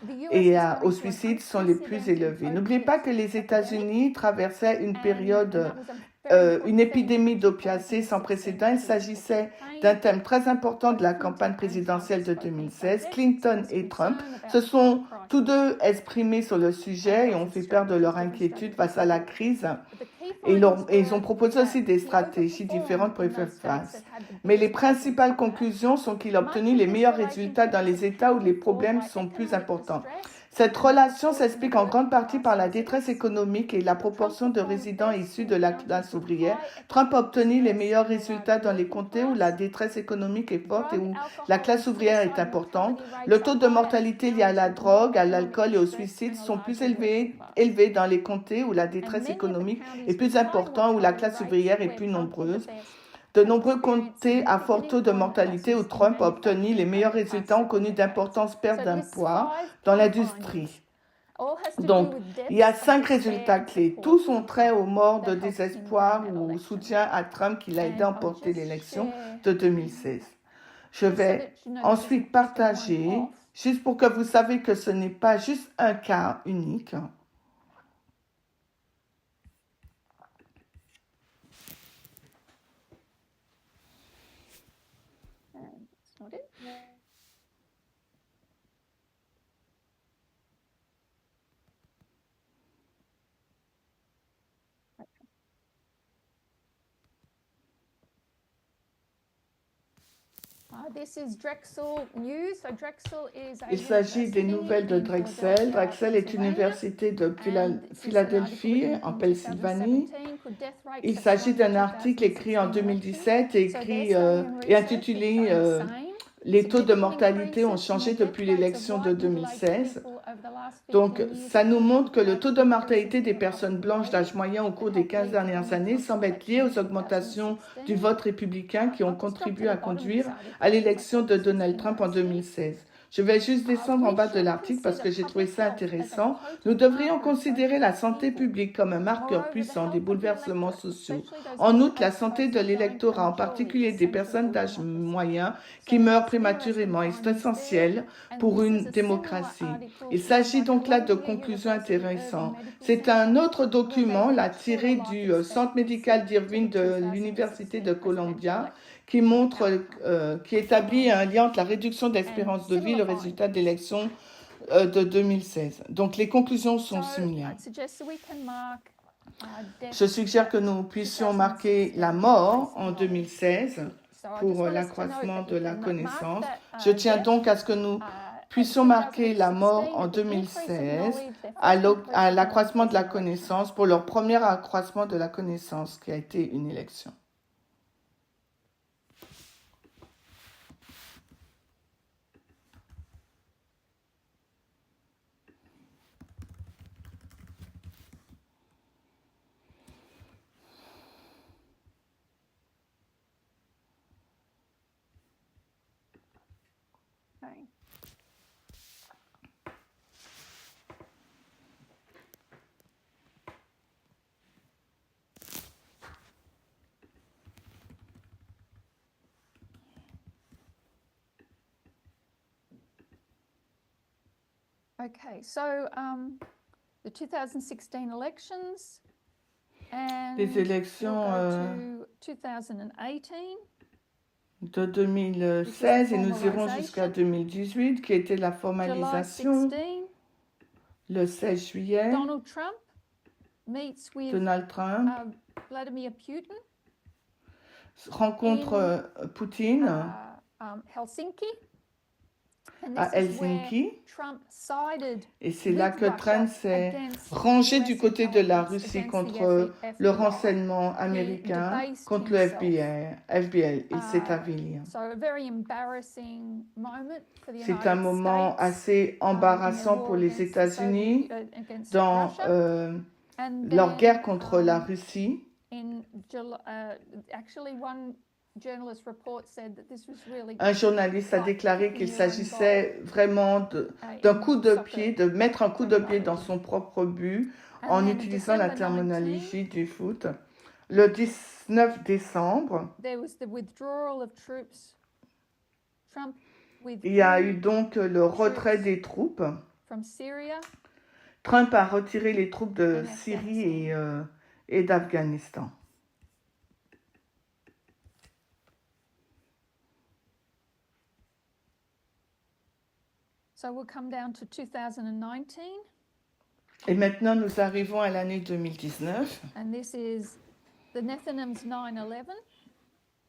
the US et is au going through an suicide sont les plus unprecedented élevés. N'oubliez pas que les opiate États-Unis traversaient une and période, that was a very important une theme épidémie in d'opiacés sans 2016 précédent. Il s'agissait campaign. d'un thème très important de la Both campagne Clinton and Trump présidentielle de spoke on the 2016. subject, Clinton expressed et Trump concern about se the sont health tous crisis deux exprimés sur le sujet et ont fait part de leur inquiétude face à la crise. But the key Et findings ils ont were proposé aussi that des he stratégies overperformed différentes pour y in faire those states face. that had the Mais les biggest problems principales from that. conclusions sont qu'il a Much obtenu of les this meilleurs résultats dans les relationship États où les was problèmes by sont plus economic importants. distress Cette and relation the s'explique en grande partie par la crisis. détresse économique et la proportion de Trump résidents performed issus best de la in classe counties with ouvrière. high Trump a economic obtenu les distress meilleurs and a résultats dans large les working comtés où la class. détresse économique est forte et Drug, où alcohol, la and classe ouvrière est suicide importante. mortality rates Le taux are de higher in mortalité lié à counties la with more drogue, à economic l'alcool et au distress suicide and a sont plus larger working class. élevés dans les comtés où la And détresse many of the économique counties est with plus high importante, où la mortality classe rates ouvrière est where plus Trump did the nombreuse. best De have nombreux experienced comtés à fort significant taux de employment mortalité où losses in Trump a obtenu les manufacturing meilleurs over the résultats ont past connu several d'importantes decades. pertes So it lists d'emploi 5 dans key l'industrie. findings. All has to do Donc, with il y a deaths of 5 despair résultats and clés. support Tous for ont trait Trump aux morts de that helped him désespoir gain that ou au election. soutien à Trump qui l'a aidé à And I'll emporter just l'élection share de 2016. Je just so vais that you know this ensuite isn't just a partager, one-off. juste pour que vous sachiez que ce n'est pas juste un cas unique. And that's not it. This is Drexel News. So Drexel is a Il s'agit des university nouvelles de in Drexel. Philadelphia, Drexel est une Pennsylvania. université de And this is an article Philadelphie, written en in Pennsylvanie. 2017 called Death Rates Il for s'agit Trump d'un article écrit en 2017 et, So écrit, their study and et research intitulé is showing the same. Les taux de Significant mortalité ont increases in changé the death depuis rates of l'élection de white middle-aged 2016. people over the last 15 Donc, years, ça nous montre que le taux de increase mortalité in des the personnes blanches d'âge moyen au cours des 15 dernières années semble être lié aux augmentations du vote républicain qui ont contribué à conduire à l'élection de Donald Trump en 2016. Je vais juste descendre en bas de l'article parce que j'ai trouvé ça intéressant. Nous devrions considérer la santé publique comme un marqueur puissant des bouleversements sociaux. En outre, la santé de l'électorat, en particulier des personnes d'âge moyen qui meurent prématurément, est essentielle pour une démocratie. Il s'agit donc là de conclusions intéressantes. C'est un autre document, là, tiré du Centre médical d'Irvine de l'Université de Columbia, qui qui établit un lien entre la réduction d'espérance de vie et le résultat d'élection de 2016. Donc les conclusions sont similaires. Je suggère que nous puissions marquer la mort en 2016 pour l'accroissement de la connaissance. Je tiens donc à ce que nous puissions marquer la mort en 2016 à l'accroissement de la connaissance pour leur premier accroissement de la connaissance qui a été une élection. Okay. Okay, so the 2016 elections and Les élections we'll go to 2018. de 2016 et nous irons jusqu'à 2018 qui était la July formalisation 16, le 16 juillet. Donald Trump meets with Donald Trump Vladimir Putin rencontre Poutine Helsinki. And à this is where Helsinki Trump sided et c'est là with que Russia Trump s'est against rangé US du côté de la intelligence, Russie against the contre le FBI. renseignement américain, debased contre le himself. FBI. Il s'est avili. So a very embarrassing moment for the C'est United un moment States, assez embarrassant pour les États-Unis dans leur guerre contre la Russie. Un journaliste a déclaré qu'il s'agissait vraiment d'un coup de pied, de mettre un coup de pied dans son propre but en utilisant la terminologie du foot. Le 19 décembre, il y a eu donc le retrait des troupes. Trump a retiré les troupes de Syrie et d'Afghanistan. So we'll come down to 2019. Et maintenant, nous arrivons à l'année 2019. And this is the Nethinim's 9/11.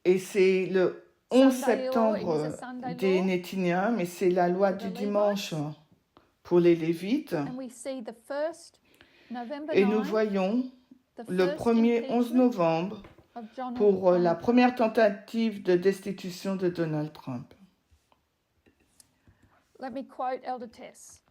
Et c'est le 11 Sunday law, it was a septembre Sunday des law. Néthiniens, mais c'est la loi For the du dimanche Levites. pour les Lévites. And we see the first November Et nous 9, voyons the le first 1er 11 impeachment novembre of Donald pour la Trump. première tentative de destitution de Donald Trump. Let me quote Elder Tess.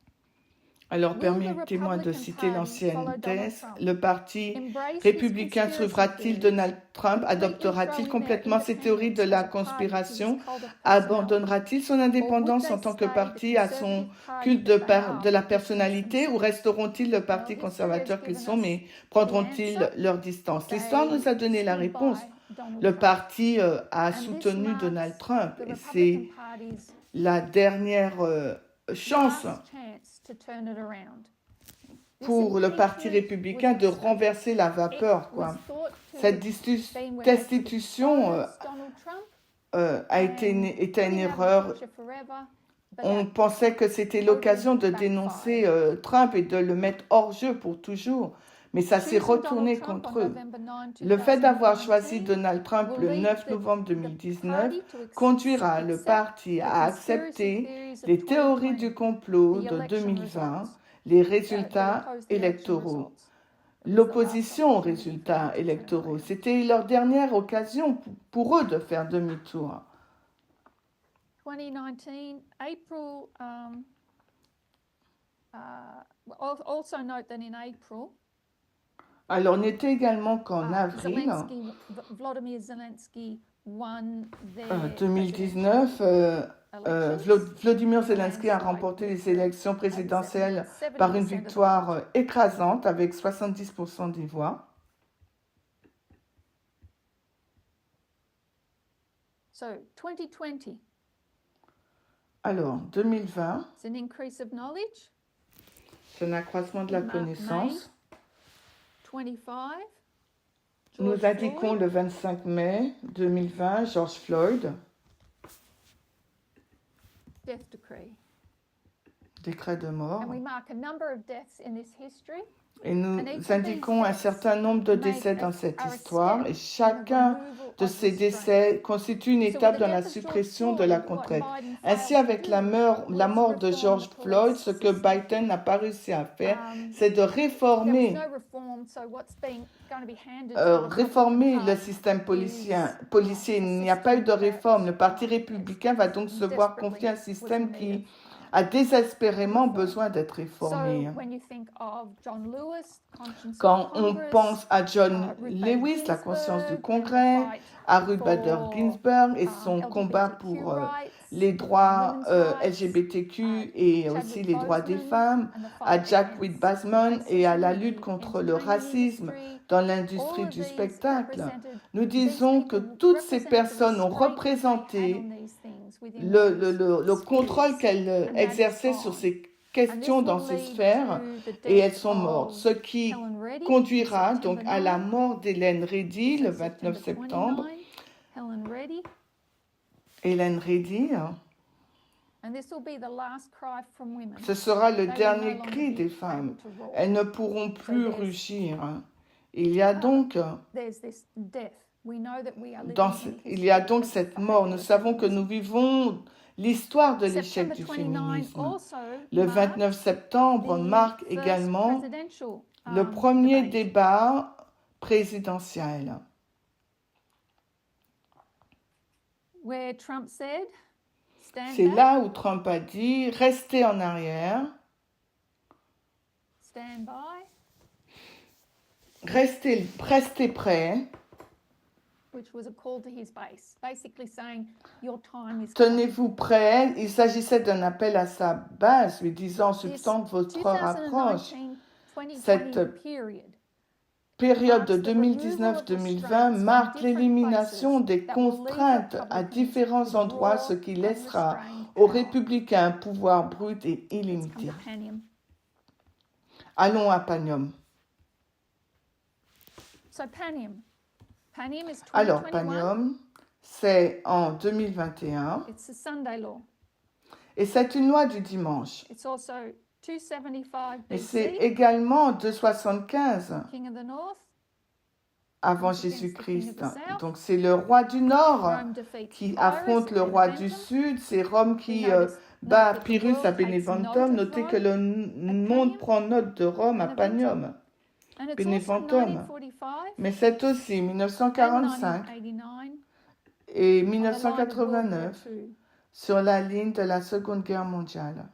Alors Will the permettez-moi de Republican citer Party l'ancienne follow Donald thèse. Trump? Le parti Embrace his républicain conspiracy suivra-t-il theories? Donald Trump? Completely Adoptera-t-il throw in complètement their ses théories de la independence as a party to conspiration? his cult of personality? Abandonnera-t-il son Or would indépendance they en tant que stay the parti à son conservative party culte that they are, de la but distance personnalité ou themselves? resteront-ils le parti Well, history has conservateur qu'ils given sont us mais the prendront-ils answer. leur distance? L'histoire nous They a donné la stood réponse. by Donald Le Trump. parti a And this soutenu marks Donald Trump the et Republican c'est Party's la dernière chance last chance to turn it around. This pour le parti impeachment républicain was de a mistake. renverser la It vapeur, quoi. was thought to Cette have been when they could destitution expose Donald Trump était une and était put une him out of the erreur. picture forever, but On that pensait que c'était totally l'occasion de backfired. dénoncer Trump et de le mettre hors jeu pour toujours. Mais ça s'est Choosing retourné Donald Trump contre on eux. November 9, Le fait d'avoir choisi 2019 Donald Trump will le lead 9 the novembre 2019 party to conduira le accept parti the à conspiracy accepter theories of les théories 2020, du complot the de election 2020, results, les that résultats opposed the election électoraux. results. It was the last L'opposition aux opportunity for résultats them to turn électoraux. around. C'était leur dernière occasion pour eux de faire demi-tour. 2019, April Also note that in April, Alors, notez également qu'en avril Vladimir Zelensky won their 2019, Volodymyr Zelensky a remporté les élections présidentielles par une victoire écrasante avec 70% des voix. So 2020, Alors, 2020, it's an increase of knowledge. c'est un accroissement de la connaissance. 25, Nous George indiquons Floyd, le 25 mai 2020, George Floyd, death decree. décret de mort. And we mark a number of deaths in this history. Et nous indiquons un certain nombre de décès dans cette histoire, et chacun de ces décès constitue une étape dans la suppression de la contrainte. Ainsi, avec la mort de George Floyd, ce que Biden n'a pas réussi à faire, c'est de réformer le système policier. Il n'y a pas eu de réforme. Le Parti républicain va donc se voir confier un système qui a désespérément besoin d'être réformé. Quand on pense à John Lewis, la conscience du Congrès, à Ruth Bader Ginsburg et son combat pour les droits LGBTQ et aussi les droits des femmes, à Jack Whitbasman et à la lutte contre le racisme dans l'industrie du spectacle, nous disons que toutes ces personnes ont représenté le contrôle qu'elles exerçaient sur ces questions dans ces sphères et elles sont mortes. Ce qui conduira donc à la mort d'Hélène Reddy le 29 septembre. Hélène Reddy, ce sera le dernier cri des femmes. Elles ne pourront plus rugir. Il y a donc cette mort. Nous savons que nous vivons l'histoire de l'échec du féminisme. Le 29 septembre marque également le premier débat présidentiel. C'est là où Trump a dit « Restez en arrière ». Restez prêts. Tenez-vous prêts. Il s'agissait d'un appel à sa base, lui disant en substance votre approche. Cette période de 2019-2020 marque l'élimination des contraintes à différents endroits, ce qui laissera aux républicains un pouvoir brut et illimité. Allons à Panium. Alors, Panium, c'est en 2021 et c'est une loi du dimanche. Et c'est également 275 avant Jésus-Christ. Donc c'est le roi du Nord qui affronte le roi du Sud. C'est Rome qui bat Pyrrhus à Beneventum. Notez que le monde prend note de Rome à Panium. Beneventum. Mais c'est aussi 1945 et 1989 sur la ligne de la Seconde Guerre mondiale.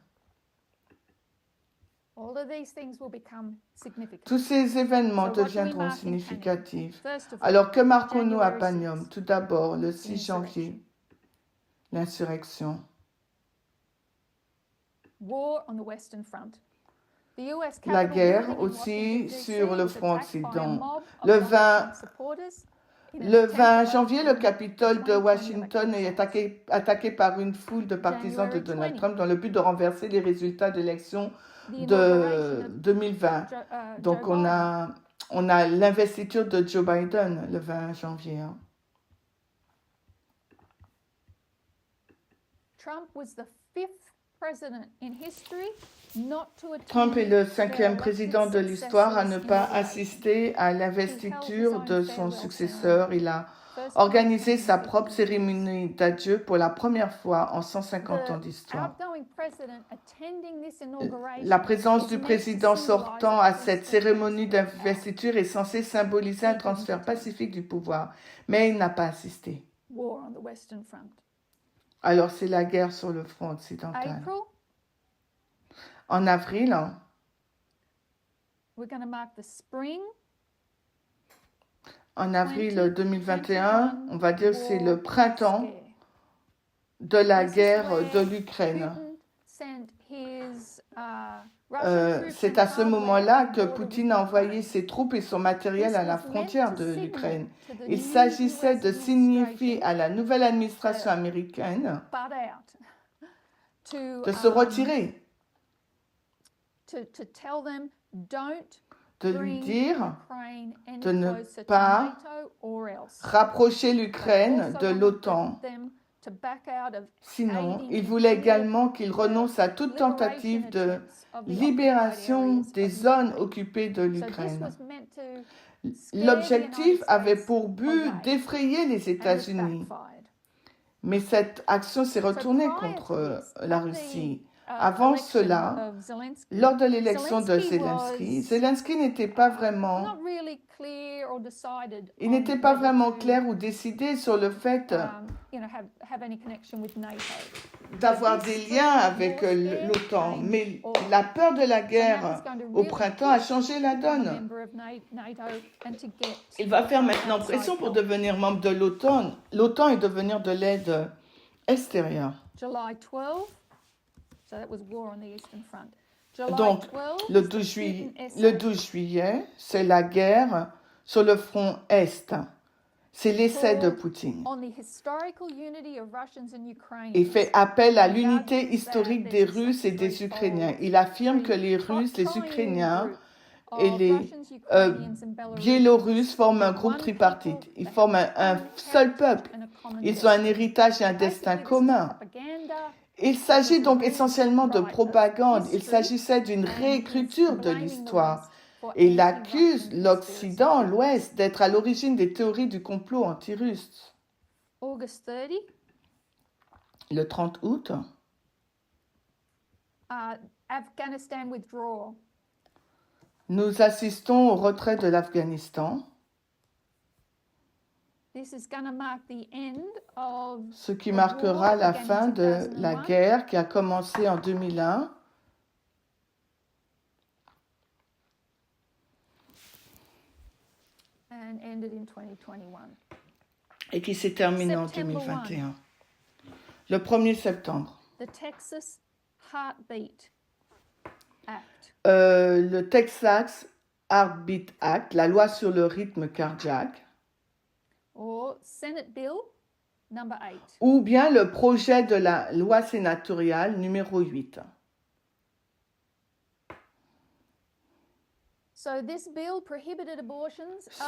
Tous ces événements deviendront significatifs. Alors que marquons-nous à Panium? Tout d'abord, le 6 janvier, l'insurrection. La guerre aussi sur le front occidental. Le 20 janvier, le Capitole de Washington est attaqué par une foule de partisans de Donald Trump dans le but de renverser les résultats d'élection de 2020. Donc on a l'investiture de Joe Biden le 20 janvier. Trump est le 5e président de l'histoire à ne pas assister à l'investiture de son successeur. Il a organisé sa propre cérémonie d'adieu pour la première fois en 150 ans d'histoire. La présence du président sortant à cette cérémonie d'investiture est censée symboliser un transfert pacifique du pouvoir, mais il n'a pas assisté. Alors c'est la guerre sur le front occidental. En avril, we're going to mark the spring. en avril 2021, on va dire que c'est le printemps de la guerre de l'Ukraine. C'est à ce moment-là que Poutine a envoyé ses troupes et son matériel à la frontière de l'Ukraine. Il s'agissait de signifier à la nouvelle administration américaine de se retirer, de lui dire de ne pas rapprocher l'Ukraine de l'OTAN. Sinon, il voulait également qu'il renonce à toute tentative de libération des zones occupées de l'Ukraine. L'objectif avait pour but d'effrayer les États-Unis, mais cette action s'est retournée contre la Russie. Avant cela, lors de l'élection de Zelensky, Zelensky n'était pas vraiment clair ou décidé sur le fait d'avoir des liens avec l'OTAN. Mais la peur de la guerre au printemps a changé la donne. Il va faire maintenant pression pour devenir membre de l'OTAN. L'OTAN est devenir de l'aide extérieure. Donc, le 12 juillet, c'est la guerre sur le front Est. C'est l'essai de Poutine. Il fait appel à l'unité historique des Russes et des Ukrainiens. Il affirme que les Russes, les Ukrainiens et les Biélorusses forment un groupe tripartite. Ils forment un seul peuple. Ils ont un héritage et un destin commun. Il s'agit donc essentiellement de propagande. Il s'agissait d'une réécriture de l'histoire. Et il accuse l'Occident, l'Ouest, d'être à l'origine des théories du complot anti-russe. Le 30 août, nous assistons au retrait de l'Afghanistan, ce qui marquera la fin de la guerre qui a commencé en 2001. Et qui s'est terminé en 2021. Le 1er septembre. Le Texas Heartbeat Act, la loi sur le rythme cardiaque. Ou bien le projet de la loi sénatoriale numéro 8. Ce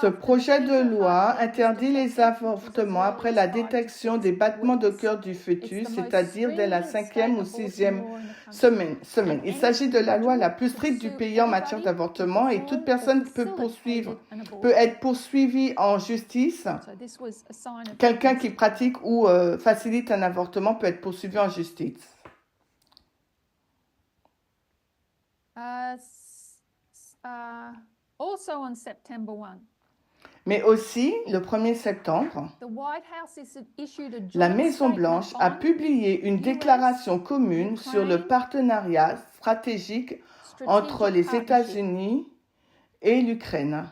projet de loi interdit les avortements après la détection des battements de cœur du fœtus, c'est-à-dire dès la 5e ou 6e semaine. Il s'agit de la loi la plus stricte du pays en matière d'avortement et toute personne peut être poursuivie en justice. Quelqu'un qui pratique ou facilite un avortement peut être poursuivi en justice. Mais aussi, le 1er septembre, la Maison-Blanche a publié une déclaration commune sur le partenariat stratégique entre les États-Unis et l'Ukraine.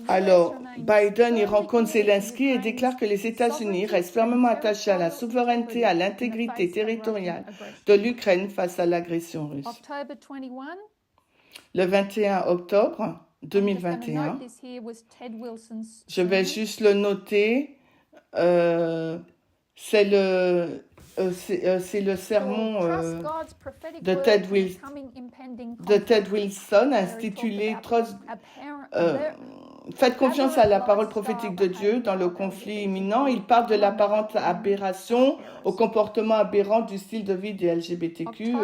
Alors, Biden y rencontre Zelensky et déclare que les États-Unis restent fermement attachés à la souveraineté et à l'intégrité territoriale de l'Ukraine face à l'agression russe. Le 21 octobre 2021, je vais juste le noter, c'est le sermon de Ted Wilson intitulé Faites confiance à la parole prophétique de Dieu dans le conflit imminent. Il parle de l'apparente aberration au comportement aberrant du style de vie des LGBTQ,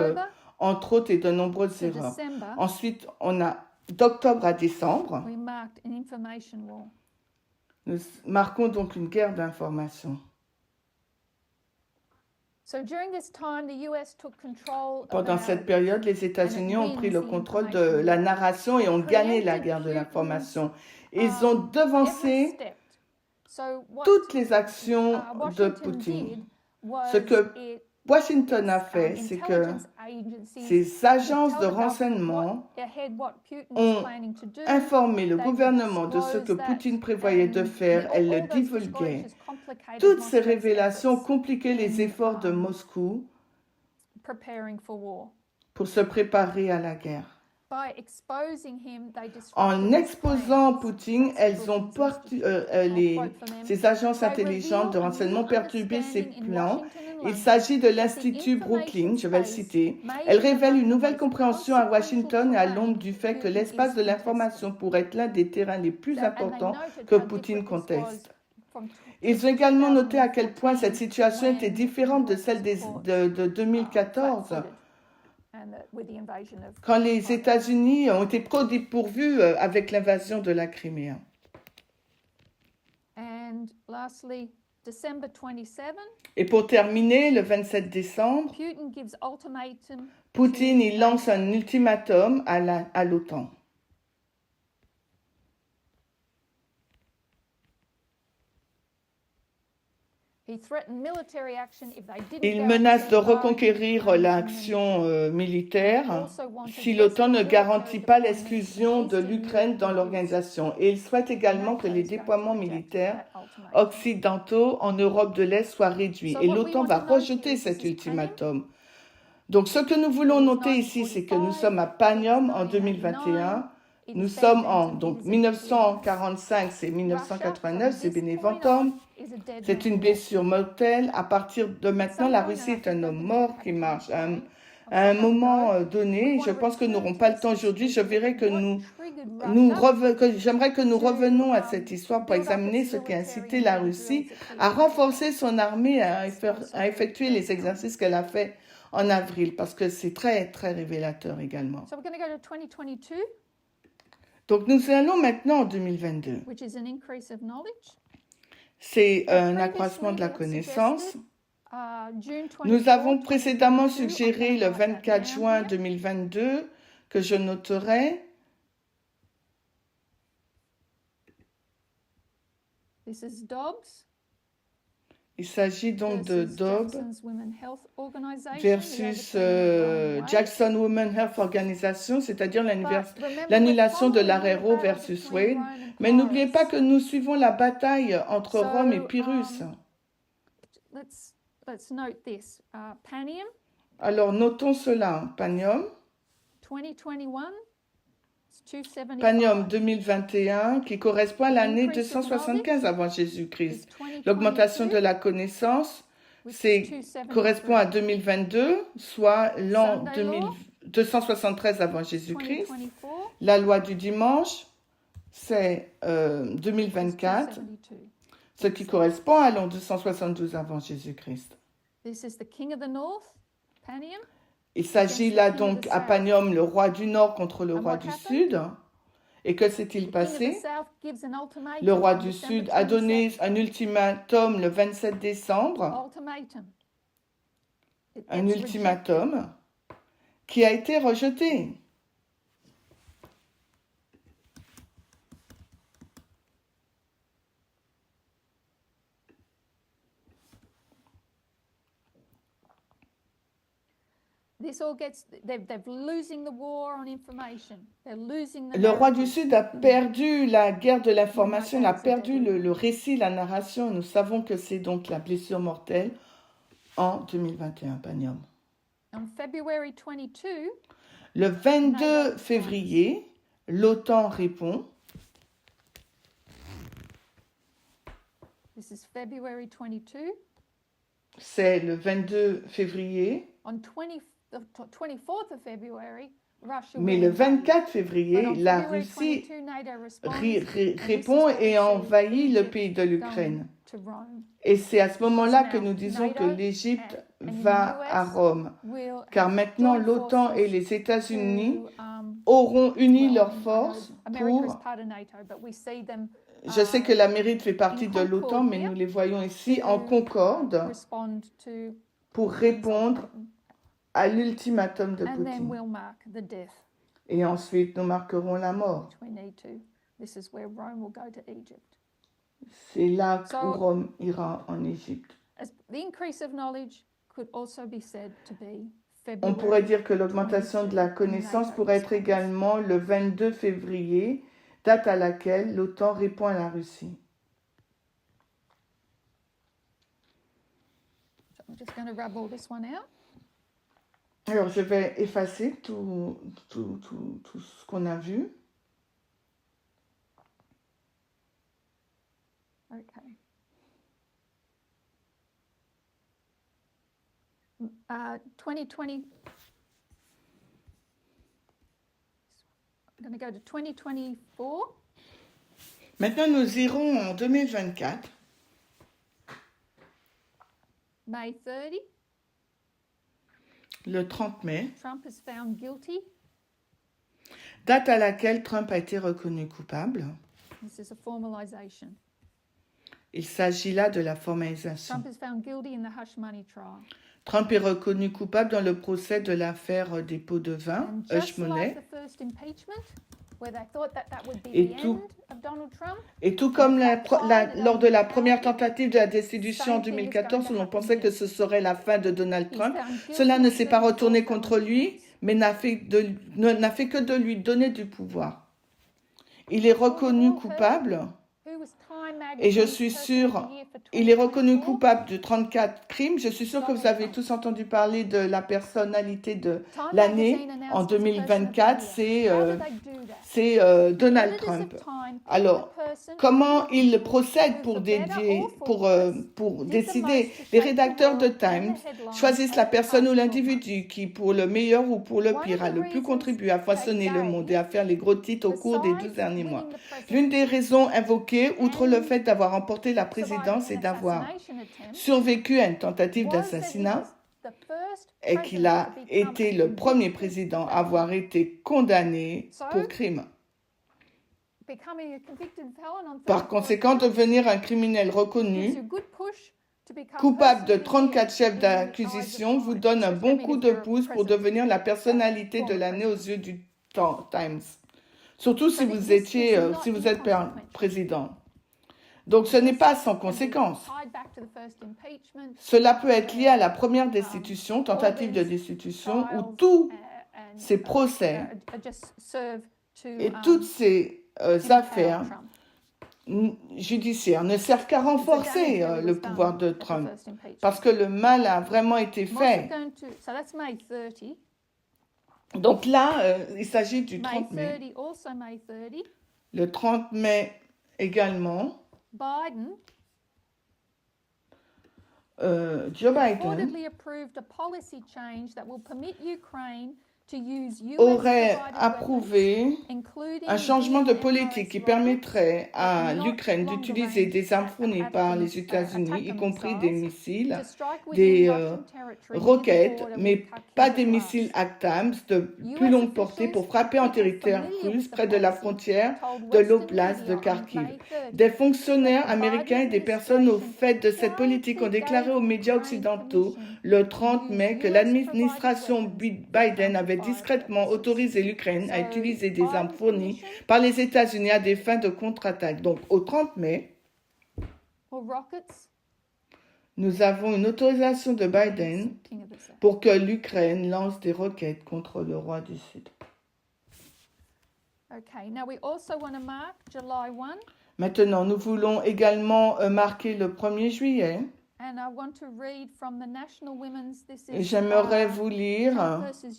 entre autres, et de nombreuses erreurs. Ensuite, on a d'octobre à décembre. Nous marquons donc une guerre d'information. Pendant cette période, les États-Unis ont pris le contrôle de la narration et ont gagné la guerre de l'information. Ils ont devancé toutes les actions de Poutine. Ce que Washington a fait, c'est que ces agences de renseignement ont informé le gouvernement de ce que Poutine prévoyait de faire. Elles le divulguaient. Toutes ces révélations compliquaient les efforts de Moscou pour se préparer à la guerre. En exposant Poutine, elles ont ces agences intelligentes de renseignement perturbé ses plans. Il s'agit de l'Institut Brooklyn, je vais le citer. Elle révèle une nouvelle compréhension à Washington et à Londres du fait que l'espace de l'information pourrait être l'un des terrains les plus importants que Poutine conteste. Ils ont également noté à quel point cette situation était différente de celle de 2014. Quand les États-Unis ont été dépourvus avec l'invasion de la Crimée. Et pour terminer, le 27 décembre, Poutine il lance un ultimatum à l'OTAN. Il menace de reconquérir l'action militaire si l'OTAN ne garantit pas l'exclusion de l'Ukraine dans l'organisation. Et il souhaite également que les déploiements militaires occidentaux en Europe de l'Est soient réduits. Et l'OTAN va rejeter cet ultimatum. Donc ce que nous voulons noter ici, c'est que nous sommes à Panium en 2021. Nous sommes en 1945, c'est 1989, c'est Beneventum. C'est une blessure mortelle. À partir de maintenant, la Russie est un homme mort qui marche. À un moment donné, je pense que nous n'aurons pas le temps aujourd'hui. Je verrai que j'aimerais que nous revenions à cette histoire pour examiner ce qui a incité la Russie à renforcer son armée, à effectuer les exercices qu'elle a fait en avril, parce que c'est très, très révélateur également. Donc, nous allons maintenant en 2022. C'est un accroissement de la connaissance. Nous avons précédemment suggéré le 24 juin 2022 que je noterai. Il s'agit donc de Dobbs versus Jackson Women Health Organization, c'est-à-dire l'annulation de l'arrêt Roe versus Wade. Mais n'oubliez pas que nous suivons la bataille entre Rome et Pyrrhus. Alors notons cela. Panium 2021, qui correspond à l'année 275 avant Jésus-Christ. L'augmentation de la connaissance correspond à 2022, soit l'an 273 avant Jésus-Christ. La loi du dimanche, c'est 2024, ce qui correspond à l'an 272 avant Jésus-Christ. Il s'agit là donc à Panium, le roi du Nord contre le roi du Sud. Et que s'est-il passé? Le roi du Sud a donné un ultimatum le 27 décembre. Un ultimatum qui a été rejeté. Le roi du Sud a perdu la guerre de l'information, il a perdu le récit, la narration. Nous savons que c'est donc la blessure mortelle en 2021, Panium. Le 22 février, l'OTAN répond. C'est le 22 février. Mais le 24 février, la Russie répond et envahit le pays de l'Ukraine. Et c'est à ce moment-là que nous disons que l'Égypte va à Rome. Car maintenant, l'OTAN et les États-Unis auront uni leurs forces pour... Je sais que l'Amérique fait partie de l'OTAN, mais nous les voyons ici en concorde pour répondre à l'ultimatum de Poutine. Et ensuite, nous marquerons la mort. C'est là So- où Rome ira en Égypte. The increase of knowledge could also be said to be On pourrait February. dire que l'augmentation de la connaissance pourrait être également le 22 février, date à laquelle l'OTAN répond à la Russie. So I'm just going to rub all this one out. Alors, je vais effacer tout ce qu'on a vu. Okay. 2020. I'm going to go to 2024. Maintenant, nous irons en 2024, May 30. le 30 mai, Trump is found guilty. date à laquelle Trump a été reconnu coupable. This is a formalization. Il s'agit là de la formalisation. Trump is found guilty in the hush money trial. Trump est reconnu coupable dans le procès de l'affaire des pots de vin, And Hush just Money. like the first impeachment, where they thought that would be Et the tout- end of Donald Trump, Et tout comme lors de la première tentative de la destitution en 2014, où l'on pensait que ce serait la fin de Donald he's Trump, found guilty cela ne of s'est pas 34 retourné contre lui, felonies. mais n'a fait que de lui donner du pouvoir. Il est reconnu coupable, Who was Time et je Magazine's suis Person of sûre, the Year for il est reconnu 2024? coupable de 34 crimes. Je suis sûre que vous avez tous entendu parler de la personnalité de Time l'année Magazine announced en its Person of the 2024, Year. How do they do that? Donald Editors of Trump. Time pick Alors, the person comment il who, procède pour décider? Les rédacteurs de Times choisissent la personne ou l'individu qui, pour le meilleur ou pour le pire, a le plus contribué à façonner le monde et à faire les gros titres au cours des 12 derniers mois. L'une des raisons invoquées, outre le fait d'avoir remporté la présidence et d'avoir survécu à une tentative d'assassinat, est qu'il a été le premier président à avoir été condamné pour crime. Par conséquent, devenir un criminel reconnu, coupable de 34 chefs d'accusation, vous donne un bon coup de pouce pour devenir la personnalité de l'année aux yeux du Times. Surtout si vous êtes président. Donc ce n'est pas sans conséquence. Cela peut être lié à la première destitution, tentative de destitution, où tous ces procès et toutes ces affaires judiciaires ne servent qu'à renforcer le pouvoir de Trump, parce que le mal a vraiment été fait. Donc là, il s'agit du 30 mai. Le 30 mai également, Joe Biden aurait approuvé un changement de politique qui permettrait à l'Ukraine d'utiliser des armes fournies par les États-Unis, y compris des missiles, des roquettes, mais pas des missiles ATACMS de plus longue portée pour frapper en territoire russe près de la frontière de l'oblast de Kharkiv. Des fonctionnaires américains et des personnes au fait de cette politique ont déclaré aux médias occidentaux le 30 mai que l'administration Biden avait discrètement autorisé l'Ukraine à utiliser des armes fournies par les États-Unis à des fins de contre-attaque. Donc, au 30 mai, nous avons une autorisation de Biden pour que l'Ukraine lance des roquettes contre le roi du Sud. Maintenant, nous voulons également marquer le 1er juillet. Et j'aimerais vous lire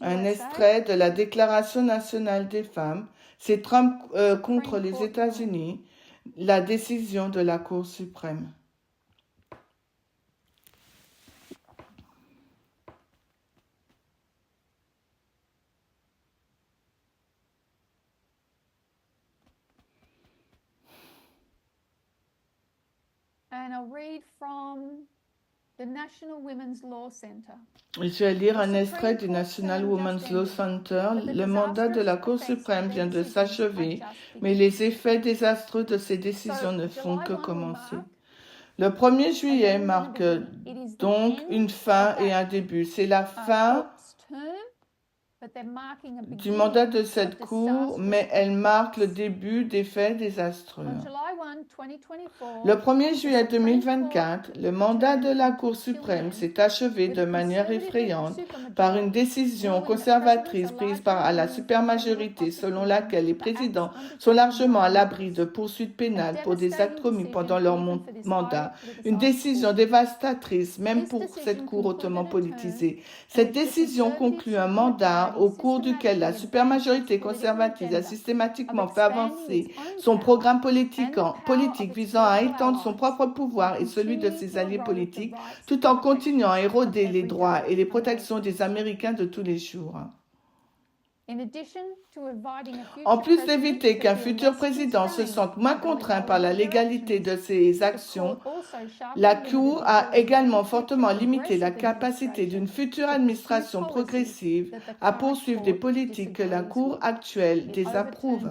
un extrait de la Déclaration nationale des femmes. C'est Trump contre les États-Unis, la décision de la Cour suprême. And I'll read from the National Women's Law Center. Je vais lire un extrait du National Women's Law Center. Le mandat de la Cour suprême vient de s'achever, mais les effets désastreux de ces décisions ne font que commencer. Le 1er juillet marque donc une fin et un début. C'est la fin du mandat de cette Cour, mais elle marque le début des faits désastreux. Le 1er juillet 2024, le mandat de la Cour suprême s'est achevé de manière effrayante par une décision conservatrice prise à la supermajorité selon laquelle les présidents sont largement à l'abri de poursuites pénales pour des actes commis pendant leur mandat. Une décision dévastatrice, même pour cette Cour hautement politisée. Cette décision conclut un mandat au cours duquel la supermajorité conservatrice a systématiquement fait avancer son programme politique visant à étendre son propre pouvoir et celui de ses alliés politiques, tout en continuant à éroder les droits et les protections des Américains de tous les jours. En plus d'éviter qu'un futur président se sente moins contraint par la légalité de ses actions, la Cour a également fortement limité la capacité d'une future administration progressive à poursuivre des politiques que la Cour actuelle désapprouve.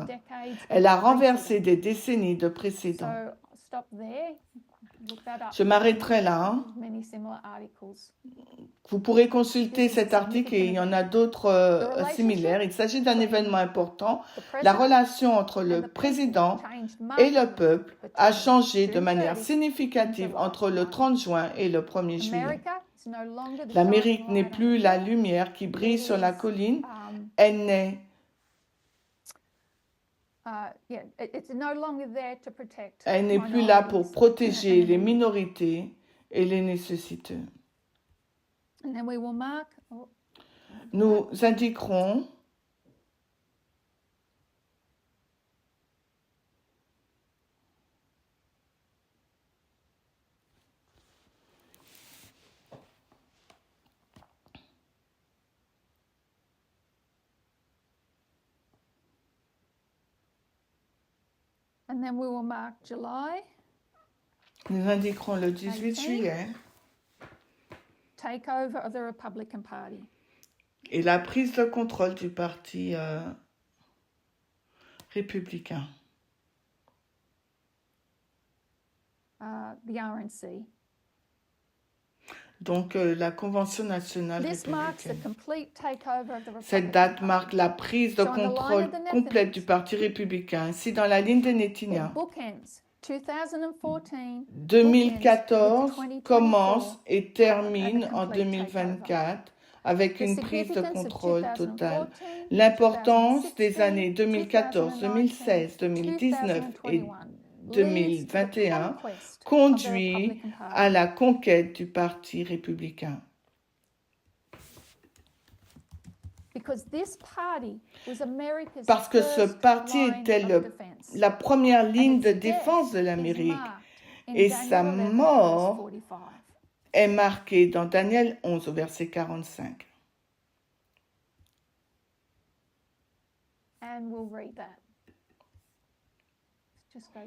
Elle a renversé des décennies de précédents. Je m'arrêterai là. Vous pourrez consulter cet article et il y en a d'autres similaires. Il s'agit d'un événement important. La relation entre le président et le peuple a changé de manière significative entre le 30 juin et le 1er juillet. L'Amérique n'est plus la lumière qui brille sur la colline. Elle n'est plus là pour protéger les minorités et les nécessiteux. Nous indiquerons Nous indiquerons le 18 juillet takeover of the Republican Party. Et la prise de contrôle du parti républicain. The RNC. Donc la Convention nationale This marks the républicaine. complete takeover of the Cette Republican date Party. marque la prise de contrôle complète du parti républicain. Ainsi, dans la ligne de Netanyahu, 2014 commence et termine en 2024 avec une prise de contrôle totale. L'importance des années 2014, 2016, 2019 et 2021 conduit à la conquête du Parti républicain. Parce que ce parti était la première ligne de défense de l'Amérique et sa mort est marquée dans Daniel 11 au verset 45.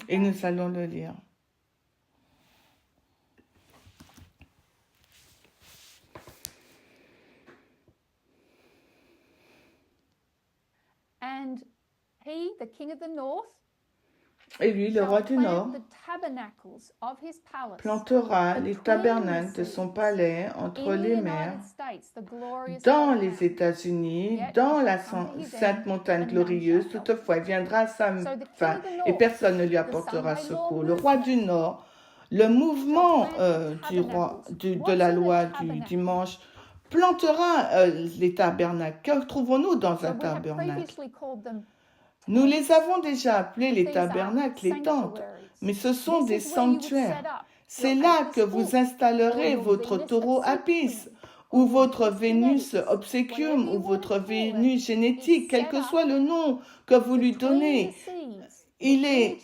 Et nous allons le lire. And he, the king of the north, Et lui, le roi du Nord, plantera les tabernacles de son palais entre les mers, dans les États-Unis, dans la sainte montagne glorieuse. Toutefois, il viendra à sa fin et personne ne lui apportera secours. Le roi du Nord, le mouvement de la loi du dimanche, plantera les tabernacles. Que trouvons-nous dans un tabernacle? Nous les avons déjà appelés les tabernacles, les tentes, mais ce sont des sanctuaires. C'est là que vous installerez votre taureau Apis, ou votre Vénus obséquium, ou votre Vénus génétique, quel que soit le nom que vous lui donnez. Il est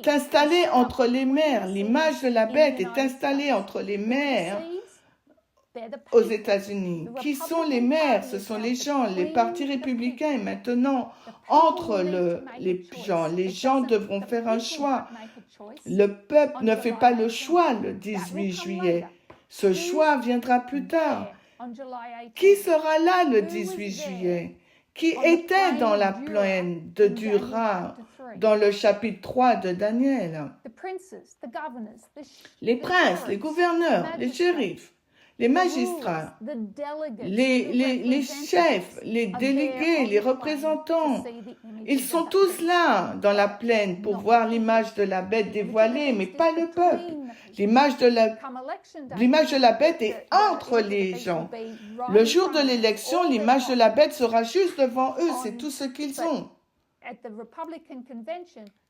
installé entre les mers. L'image de la bête est installée entre les mers aux États-Unis. Qui sont les maires? Ce sont les gens. Les partis républicains, maintenant, entre les gens. Les gens devront faire un choix. Le peuple ne fait pas le choix le 18 juillet. Ce choix viendra plus tard. Qui sera là le 18 juillet? Qui était dans la plaine de Dura dans le chapitre 3 de Daniel? Les princes, les gouverneurs, les shérifs, les magistrats, les chefs, les délégués, les représentants, ils sont tous là dans la plaine pour voir l'image de la bête dévoilée, mais pas le peuple. L'image de la bête est entre les gens. Le jour de l'élection, l'image de la bête sera juste devant eux, c'est tout ce qu'ils ont.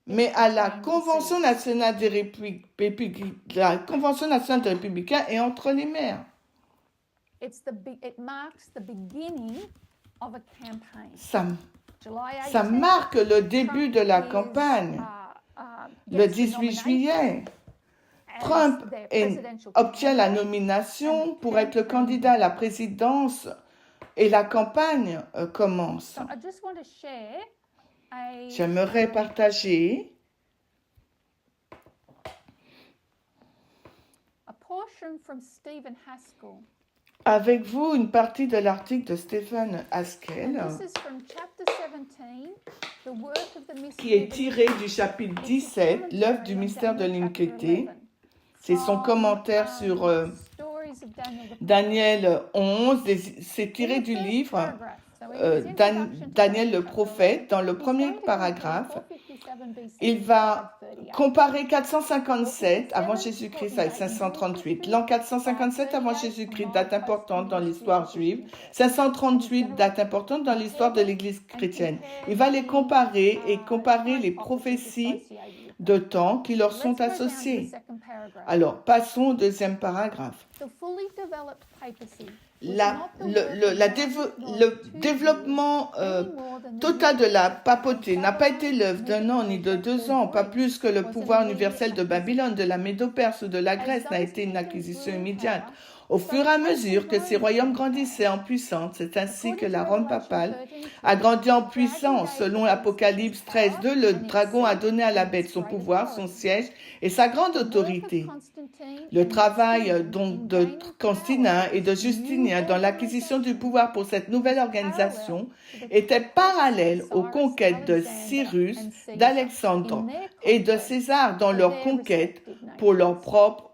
Mais à la Convention nationale des républicains est entre les maires. Ça marque le début de la campagne. Le 18 juillet, Trump obtient la nomination pour être le candidat à la présidence et la campagne commence. J'aimerais partager avec vous une partie de l'article de Stephen Haskell qui est tiré du chapitre 17, l'œuvre du mystère de l'iniquité. C'est son commentaire sur Daniel 11, c'est tiré du livre Daniel le prophète. Dans le premier paragraphe, il va comparer 457 avant Jésus-Christ avec 538. L'an 457 avant Jésus-Christ, date importante dans l'histoire juive. 538, date importante dans l'histoire de l'Église chrétienne. Il va les comparer et comparer les prophéties de temps qui leur sont associées. Alors, passons au deuxième paragraphe. Le développement total de la papauté n'a pas été l'œuvre d'un an ni de 2 ans, pas plus que le pouvoir universel de Babylone, de la Médo-Perse ou de la Grèce n'a été une acquisition immédiate. Au fur et à mesure que ces royaumes grandissaient en puissance, c'est ainsi que la Rome papale a grandi en puissance. Selon l'Apocalypse 13:2, le dragon a donné à la bête son pouvoir, son siège et sa grande autorité. Le travail donc de Constantin et de Justinien dans l'acquisition du pouvoir pour cette nouvelle organisation était parallèle aux conquêtes de Cyrus, d'Alexandre et de César dans leurs conquêtes pour leurs propres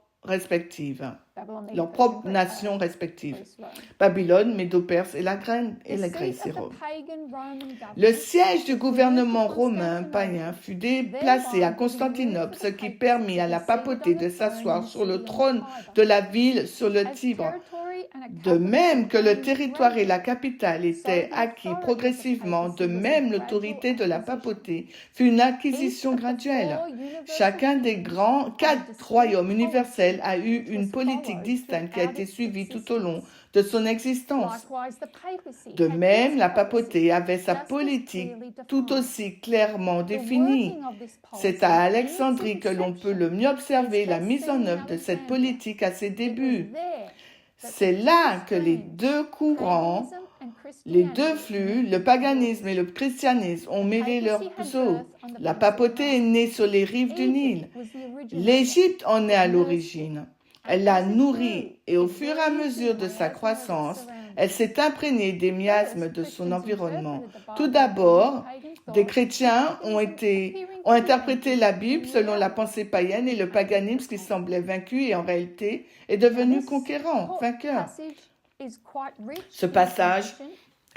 nations respectives. Babylone, Médo-Perse et la Grèce et Rome. Le siège du gouvernement romain païen fut déplacé à Constantinople, ce qui permit à la papauté de s'asseoir sur le trône de la ville sur le Tibre. De même que le territoire et la capitale étaient acquis progressivement, de même l'autorité de la papauté fut une acquisition graduelle. Chacun des 4 royaumes universels a eu une politique distincte qui a été suivie tout au long de son existence. De même, la papauté avait sa politique tout aussi clairement définie. C'est à Alexandrie que l'on peut le mieux observer la mise en œuvre de cette politique à ses débuts. C'est là que les deux courants, les deux flux, le paganisme et le christianisme, ont mêlé leurs eaux. La papauté est née sur les rives du Nil. L'Égypte en est à l'origine. Elle l'a nourrie et au fur et à mesure de sa croissance, elle s'est imprégnée des miasmes de son environnement. Tout d'abord, des chrétiens ont interprété la Bible selon la pensée païenne et le paganisme qui semblait vaincu et en réalité est devenu conquérant, vainqueur. Ce passage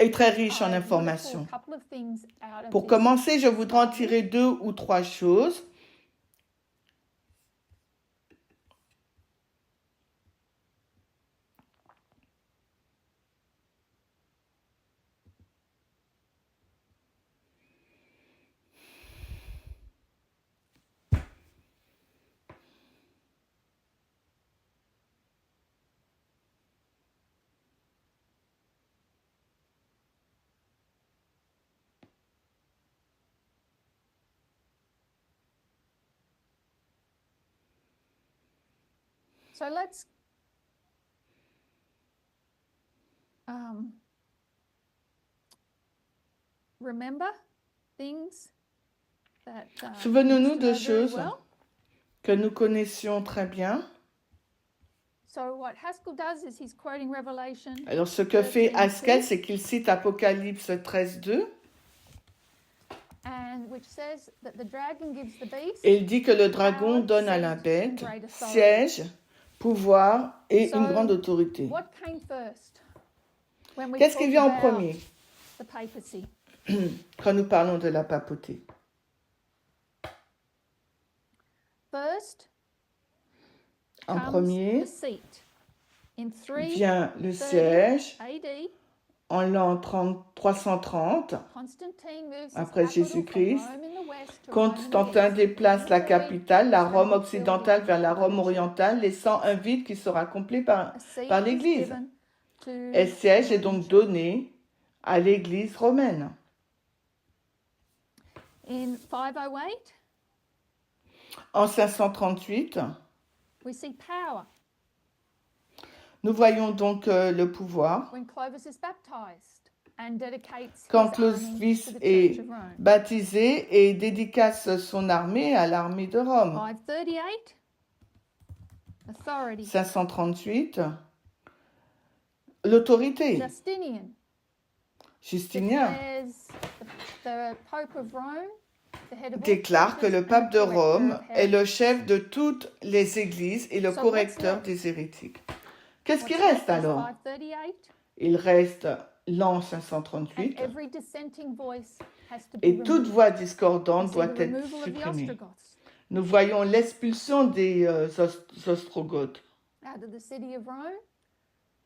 est très riche en informations. Pour commencer, je voudrais en tirer 2 ou 3 choses. So let's remember things that Souvenons-nous de choses que nous connaissions très bien. So what Haskell does is he's quoting Revelation. Alors ce que fait Haskell, c'est qu'il cite Apocalypse 13:2. Et il dit que le dragon donne à la bête siège, pouvoir et une So, grande autorité. What came first? When we Qu'est-ce qui talk vient en about premier the papacy. quand nous parlons de la papauté? First En comes premier the seat. In 330 vient le siège AD, en l'an 330. Constantine moves his Après capital Jésus-Christ, from Rome in the west to Constantin Rome in the east. déplace la In the void, capitale, la is Rome that occidentale, facility vers la Rome of orientale, laissant un vide qui sera comblé par a seat par is l'Église. given to Et le siège the est Roman donc Church. donné à l'Église romaine. In 508, En 538, we see power nous voyons donc le pouvoir. when Clovis is baptized and dedicates Quand his army Clovis to the Church est of Rome. baptisé et dédicace son armée à l'armée de Rome. 538, authority. 538, l'autorité. Justinian Justinien declares the Pope of Rome the head of all déclare que churches le and pape de the corrector Rome of est le heretics. chef de toutes les églises et le So correcteur what's des hérétiques. Qu'est-ce qui What's reste left is alors? 538, Il reste l'an and 538 every dissenting voice has to be et toute removed. voix We discordante see doit the être removal of the supprimée. Ostrogoths Nous voyons l'expulsion des Ostrogoths out of the city of Rome,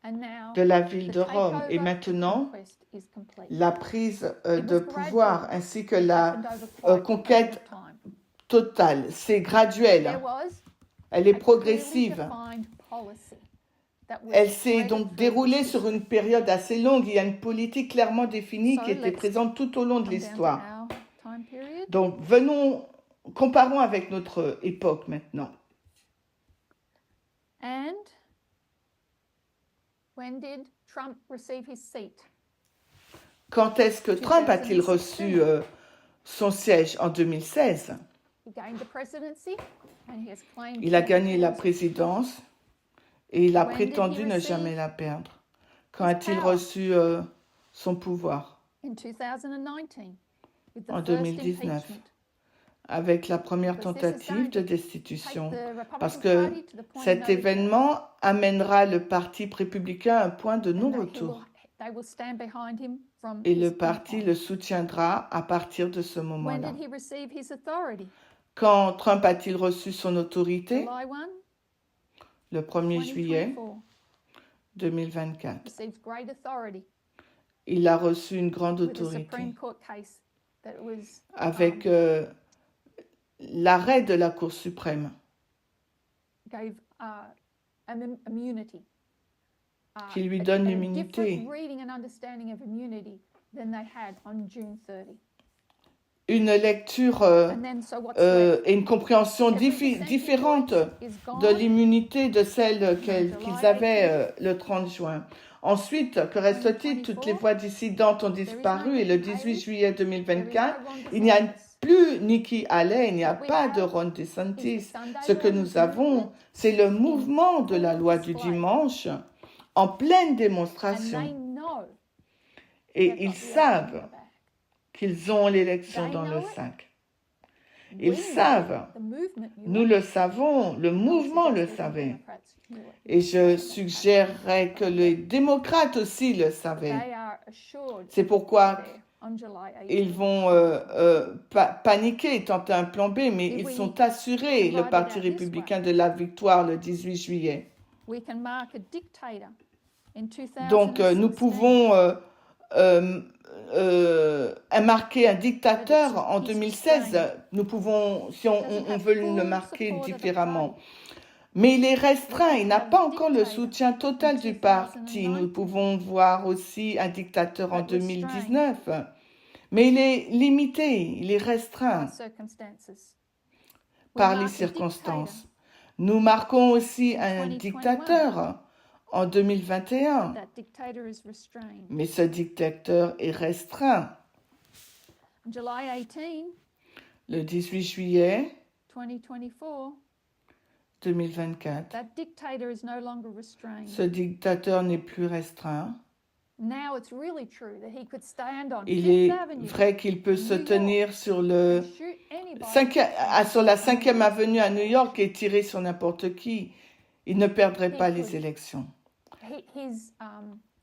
and now de la ville the de Rome. takeover Et and maintenant, conquest is complete. la prise It de was pouvoir gradual. ainsi que It la happened over quite a long conquête time. totale, c'est There graduel, was elle est a clearly progressive. defined policy that was Elle s'est threaded donc through déroulée history. sur une période assez longue. Il y a une politique clairement définie So qui était let's présente tout au long de Come down to l'histoire. our time period. Donc, comparons avec notre époque maintenant. And when did Trump receive his seat? Quand est-ce que Trump a-t-il reçu son siège? En 2016. He gained the presidency and he has claimed Il a to gagné la have présidence et il a When did prétendu he ne receive jamais la perdre. Quand his a-t-il power? reçu son pouvoir? in 2019 with the En first 2019. impeachment. Avec la première Because this is tentative going de to destitution. Take the Republican Parce que Party to the point of cet no return. événement amènera le parti républicain à un point de And that non-retour. they will stand behind him from Et this le point parti on. le soutiendra à partir de ce When moment-là. did he receive his authority? Quand Trump a-t-il reçu son autorité? July 1, Le 1er juillet 2024. 2024. Receives great authority Il a reçu une grande with a autorité Supreme Court case that was avec l'arrêt de la Cour suprême gave immunity. Qui lui donne a l'immunité. different reading and understanding of immunity than they had on June 30. une lecture And then, so what's left? et une compréhension Every dissenting différente voice is gone. de l'immunité de celle qu'ils July avaient le 30 juin. Ensuite, que reste-t-il? Toutes les voix dissidentes ont disparu et le 18 juillet 2024, il n'y a plus Nikki Haley, il n'y a pas de Ron DeSantis. Ce que nous avons, c'est le mouvement de la loi du dimanche en pleine And they démonstration. know Et they've ils got the election savent back. qu'ils ont l'élection They dans le know it. 5. We Ils know savent. the movement knew Nous it. le savons, le mouvement le Suggested the savait. Democrats knew it. Et je suggérerais que les démocrates aussi le savaient. They are assured C'est pourquoi there on July 18. ils vont paniquer et tenter un plan B, mais ils sont assurés, le Parti républicain, de la victoire le 18 juillet. We can mark a dictator in 2016. Donc, nous pouvons marquer un dictateur en 2016. Nous pouvons, si on veut le marquer différemment. Mais il est restreint, il n'a pas encore le soutien total du parti. Nous pouvons voir aussi un dictateur en 2019. Mais il est limité, il est restreint circumstances. We par mark les a circonstances. Nous marquons aussi un 2021. dictateur en 2021. That dictator is restrained. Mais ce dictateur est restreint. On July 18, Le 18 juillet 2024, 2024, that dictator is no longer restrained. ce dictateur n'est plus restreint. Now it's really true that he could stand on Il Fifth est Avenue vrai qu'il peut se New York tenir sur le and shoot anybody. sur la 5e avenue à New York et tirer sur n'importe qui. il ne perdrait he pas could- les élections. his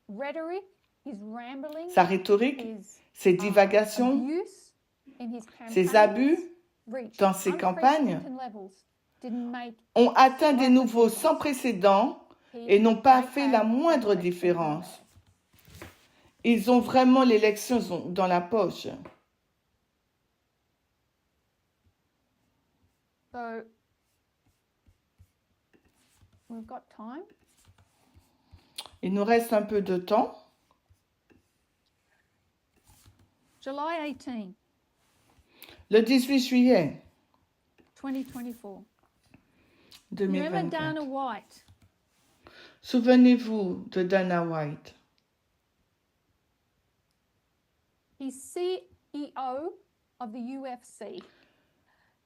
rhetoric, his rambling, Sa rhétorique, his ses divagations, abuse in his ses campaigns abus reached dans ses campagnes unprecedented levels, didn't make ont atteint des niveaux sans précédent et n'ont pas fait la moindre différence. Ils ont vraiment l'élection dans la poche. So we've got time. Il nous reste un peu de temps. July 18, Le 18 juillet 2024. Remember Dana 2024. White? Souvenez-vous de Dana White. He's CEO of the UFC.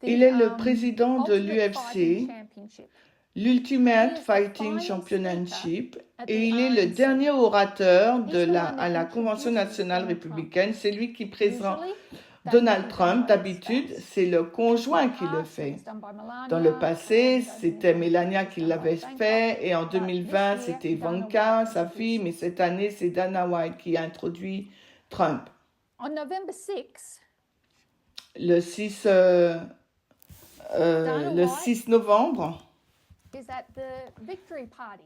Il est le président de Ultimate Fighting l'UFC, Championship. l'Ultimate Fighting Championship, et il est le dernier orateur à la Convention nationale républicaine. C'est lui qui présente Usually, Donald Trump. D'habitude, c'est le conjoint qui le fait. Dans le passé, c'était Melania qui l'avait fait, et en 2020, c'était Ivanka, sa fille, mais cette année, c'est Dana White qui a introduit Trump. On November 6, Le 6 novembre, is at the Victory Party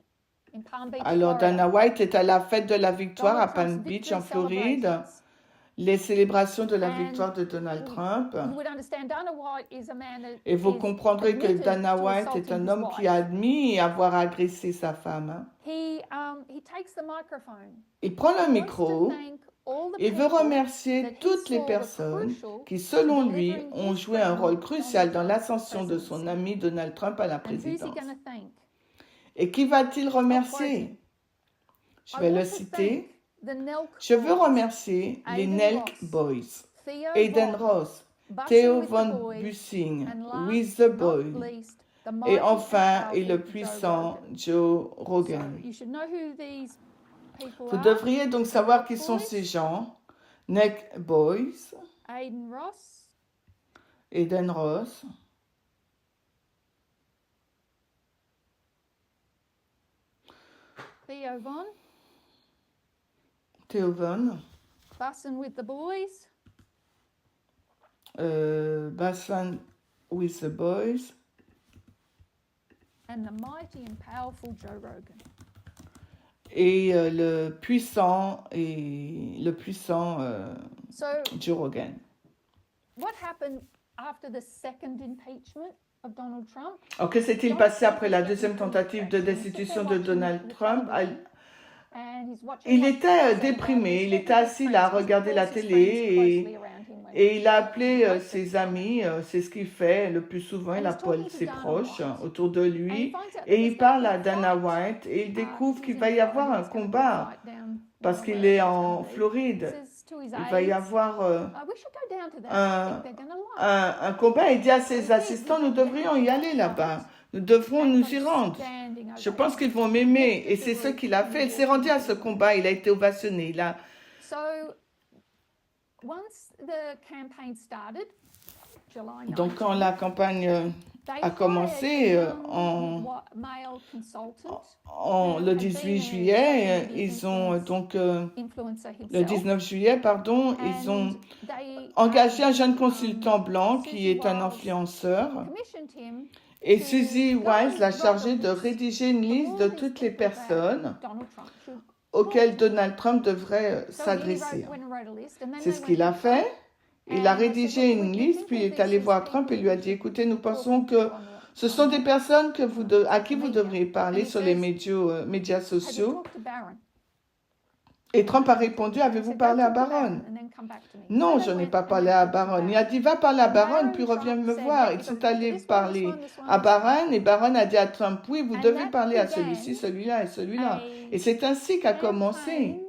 in Palm Beach, alors Florida. Dana White est à la fête de la victoire à Donald Palm Trump's Beach, victory en Floride, celebrations. les célébrations de la And victoire de Donald Trump. You would understand Dana White is a man that Et vous is comprendrez que admitted Dana to White est assaulting un his homme wife. qui a admis avoir agressé sa femme. Hein. He takes the microphone. Il prend le He wants micro to thank all the et veut people remercier that he toutes les saw were personnes crucial qui, selon to lui, delivering ont his joué un friend rôle crucial dans Donald l'ascension de Trump's son presidency. ami Donald Trump à la And who's he présidence. going to thank? Et qui va-t-il remercier? Je vais I le want to citer. thank the Nelk Je veux boys, remercier les Aiden Nelk Ross, Boys, Theo Aiden Von, Ross, Bussin' Theo with the von Boys, Bussing, and last With the but not Boy, least, the et mighty and enfin, et powerful le Joe puissant Rogan. Joe So Rogan. you should know who these people Vous are. devriez donc savoir qui sont Boys, ces gens. Nelk Boys, Aiden Ross, Aiden Ross, Theo Von, Theo Von, Bussin' with the Boys, Bassan with the Boys, and the mighty and powerful Joe Rogan. et le puissant So Joe Rogan. what happened after the second impeachment of Donald Trump? Alors, que s'est-il passé après la deuxième tentative de destitution de Donald Trump? And he's watching Il what était he's déprimé, il saying. était assis là à regarder la télé et il a appelé ses amis, c'est ce qu'il fait le plus souvent, il appelle ses proches autour de lui et il parle à Dana White et il découvre qu'il va y avoir un combat parce qu'il est en Floride. Il va y avoir un combat. Il dit à ses assistants, nous devrions y aller là-bas. Nous devrons nous y rendre. Je pense qu'ils vont m'aimer. Et c'est ce qu'il a fait. Il s'est rendu à ce combat. Il a été ovationné. So, once the campaign started, July 19, Donc, quand la campagne they a commencé hired a young male consultant, le 18 juillet, ils ont donc influencer le himself, 19 juillet, pardon, ils ont and they engagé un jeune consultant blanc qui est un influenceur. commissioned him Et Suzy Wise l'a chargé de rédiger une liste de toutes les personnes Donald Trump should auxquelles Donald Trump devrait So he s'adresser. went and wrote a list, and then C'est they ce qu'il went a to fait. Trump, Il a rédigé une liste, puis il est allé voir Trump et lui a dit, écoutez, nous pensons que ce sont des personnes à qui vous devriez parler sur les médias have you sociaux. talked to Barron? Et Trump a répondu, avez-vous He said, parlé "Go à talk to Barron? and then come back to me." Non, So je they n'ai went pas and parlé they à talked to Barron. Il a Barron. dit, va parler à Barron, Barron, puis reviens Trump me said, voir. "Yeah, Ils you've got sont to allés this one, parler this one, this one, à this one." Barron, et Barron a dit à Trump, oui, vous And devez that parler à began celui-ci, celui-là et celui-là. a Et c'est ainsi qu'a commencé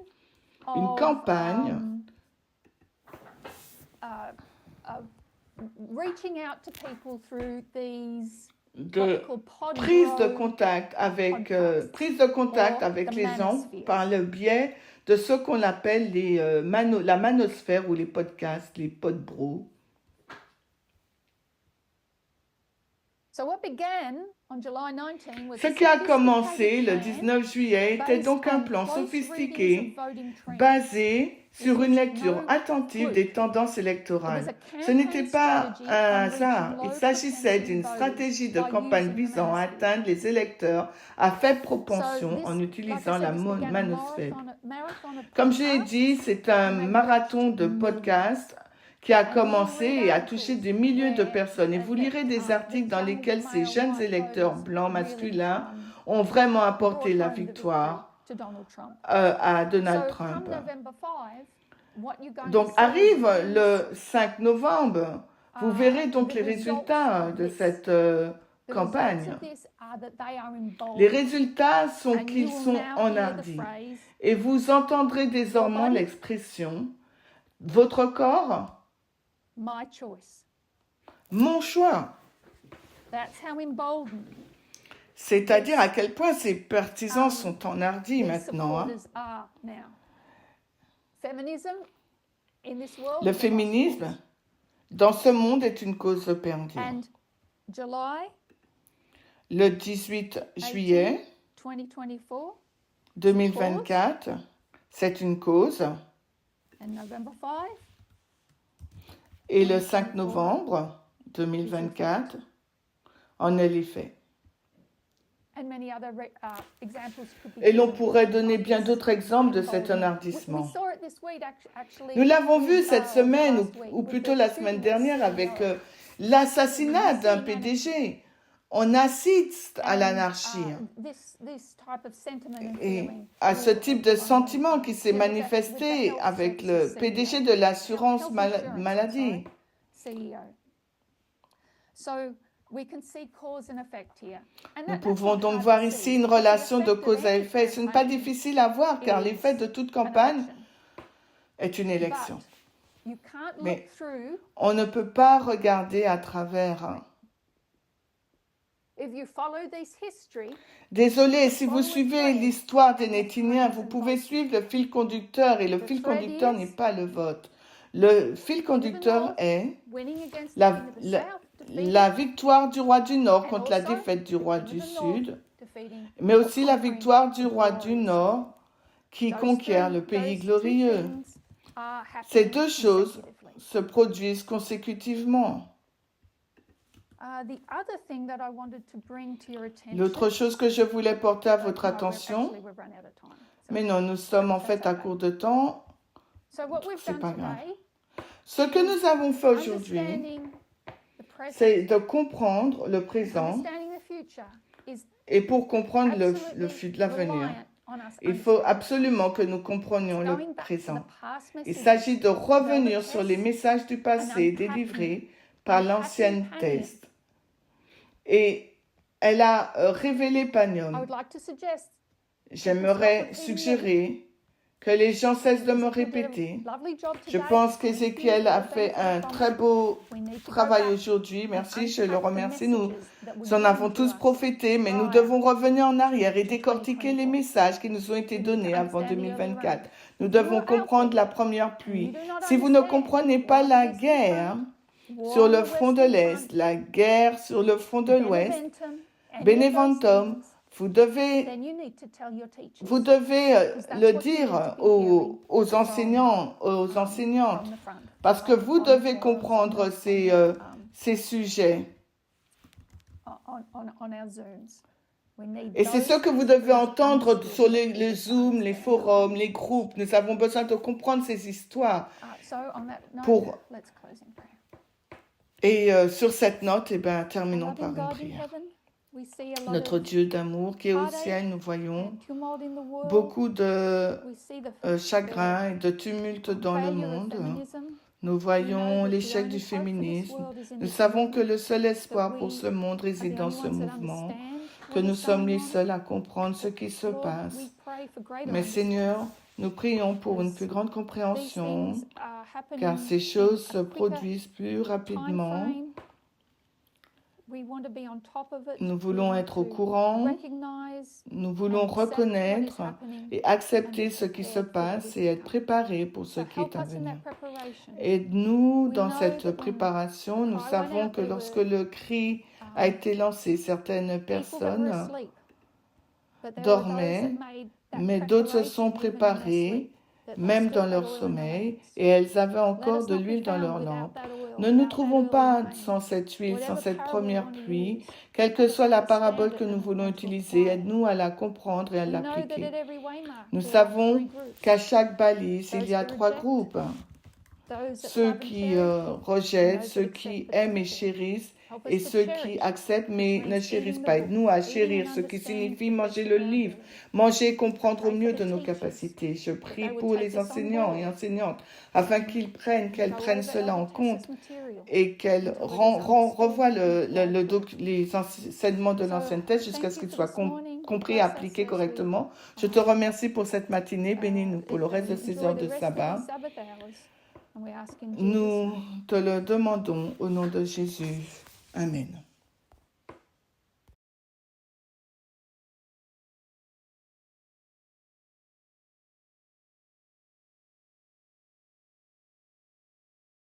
une of, campagne reaching out to people through these de what we call pod prise de road contact avec, Or avec the les gens manosphere. par le biais de ce qu'on appelle la manosphère ou les podcasts, les podbros. So what began on July 19 was Ce a qui a commencé le sophisticated plan 19 juillet était based donc un on plan close sophistiqué readings of voting trends. basé sur une which lecture no attentive clue. des tendances It was électorales. a Ce n'était campaign pas strategy un on hasard, reaching il low s'agissait propensity d'une voters stratégie de by campagne using the visant à manosphere. atteindre les électeurs à faible So propension this, en like I utilisant la said, this began a manosphère. marathon of Comme je l'ai podcasts dit, c'est un and they've marathon reached de millions. podcasts qui a And you will commencé read et a touché articles des milliers de where personnes. Et vous lirez des articles dans lesquels ces jeunes électeurs blancs masculins ont vraiment apporté la victoire to Donald Trump. à Donald So Trump. come November 5, what you're going Donc to see arrive is, le 5 novembre, vous verrez donc the les results résultats of de this. cette The campagne. results of this are that they are in bold. Les résultats sont And qu'ils you will sont now hear the enhardis. phrase, Et vous entendrez désormais body. l'expression « Votre corps, my choice. mon choix ». That's how emboldened C'est-à-dire à quel point ces partisans sont enhardis these maintenant. Hein. supporters are now. Feminism in this world Le is a lost féminisme, cause. dans ce monde, est une cause perdue. And July Le 18 juillet 2024 2024, c'est une cause. and November 5 Et le 5 novembre 2024, en est l'effet. and many other examples could be Et l'on given pourrait donner of bien this d'autres exemples de cet emboldening. enhardissement. We saw it this week, actually, Nous l'avons vu with, cette semaine, last week, ou with plutôt the la semaine shooting dernière, at avec CEO. l'assassinat d'un PDG. On assiste à And, l'anarchie this type of sentiment and et feeling à ce will type de only sentiment qui s'est with the manifesté health avec services le PDG CEO, de l'assurance health insurance, I'm maladie. sorry, CEO. So we can see cause and effect here. And Nous that's pouvons not donc hard voir to ici see une because the relation de effect of cause à any effet. Ce n'est pas campaign difficile à voir car is l'effet de toute an campagne election. est une élection. But you can't look Mais through on ne peut pas regarder à travers. if you follow this history. Désolé, si vous suivez l'histoire des Nétiniens, vous pouvez suivre le fil conducteur et le fil conducteur n'est pas le vote. Le fil conducteur est Winning against la, the king of the la, south, defeating la victoire du roi du Nord and contre la also défaite du roi king of du the north, Sud, defeating mais aussi or la conquering victoire du the roi du glorious. Nord qui Those conquiert three- le pays those two glorieux. things are Ces happening deux choses consecutively. se produisent consécutivement. The other thing that I wanted to bring to your attention. L'autre chose que je voulais porter à votre No, attention, actually, we've run out of time. So mais non, nous sommes en fait à okay. court de temps. So what we've C'est done pas grave. today, Ce que nous avons fait aujourd'hui, understanding the present, c'est de comprendre le présent understanding the future is et pour comprendre absolutely l'avenir. reliant on us Il faut understanding. absolument que nous comprenions le Going back to présent. the past Il messages, s'agit de revenir sur les messages du passé unpacking- délivrés par l'ancienne unpacking test. Et elle a révélé I Panion. would like to suggest J'aimerais suggérer que les gens cessent de me répéter. lovely job Je today. pense qu'Ézéchiel a fait un très beau We need to go travail back aujourd'hui. and Merci, je le unpack the remercie. Nous messages that were en given avons to tous us prophété, mais nous prior. devons revenir en arrière et décortiquer les messages qui nous ont été donnés avant 2024. Nous devons comprendre la première pluie. Si vous ne comprenez pas la guerre sur le front de l'Est, la guerre sur le front de l'Ouest, Beneventum, vous devez le dire aux enseignants, aux enseignantes, parce que vous devez comprendre ces sujets. Et c'est ce que vous devez entendre sur les Zooms, les forums, les groupes. Nous avons besoin de comprendre ces histoires. Et sur cette note, terminons par une prière. Notre Dieu d'amour qui est au ciel, nous voyons beaucoup de chagrin et de tumulte dans le monde. Nous voyons l'échec du féminisme. Nous savons que le seul espoir pour ce monde réside dans ce mouvement, que nous sommes les seuls à comprendre ce qui se passe. Mais Seigneur, nous prions pour une plus grande compréhension, car ces choses se produisent plus rapidement We want to be on top of it. Nous We voulons want être au to courant, recognize nous voulons and accept what is reconnaître happening et accepter and be ce qui se prepared for what passe is et to être come. préparés pour ce So qui est help à us in venir. that preparation. Aide-nous We dans know cette that when préparation. Nous cry went savons out, que there lorsque were le cri a été lancé, certaines people that were personnes asleep. But there were those that dormaient, made that mais d'autres se preparation sont even in their préparées, sleep, that they même still dans had leur oil in their sommeil, lamps. et elles avaient Let encore us de not be l'huile dans found leur without lampe. that oil, Ne nous without that trouvons oil in pas vain. sans cette huile, sans Whatever cette parable we première want to pluie. use, Quelle que help us soit la understand parabole it que nous and voulons to utiliser, apply it. aide-nous à la comprendre et à We know that l'appliquer. at every waymark Nous there are three savons groups. qu'à chaque balise, il Those y a that trois reject, groupes. those that Ceux love and qui cherish, and rejettent, those ceux that qui accept but aiment don't et share. chérissent, Help et us to ceux qui cherish, acceptent which mais ne means chérissent eating the pas. book, Aide-nous à eating chérir, and ce qui understanding to signifie the manger best le of our livre, ability. manger et comprendre au Pray for mieux the de nos teachers, capacités. Je that prie they would pour take les this on enseignants et board enseignantes afin and qu'elles go prennent over cela en other compte Texas material et qu'elles until it is understood revoient and applied to them. les enseignements de So, l'ancienne thèse jusqu'à thank ce you qu'ils for soient this morning. compris et Bless us appliqués as we correctement. Je te remercie pour cette matinée. Bénis-nous pour le reste de ces enjoy heures the de rest of sabbat. these Sabbath hours. And we ask in Jesus' Nous name. te le demandons au nom de Jésus. Amen.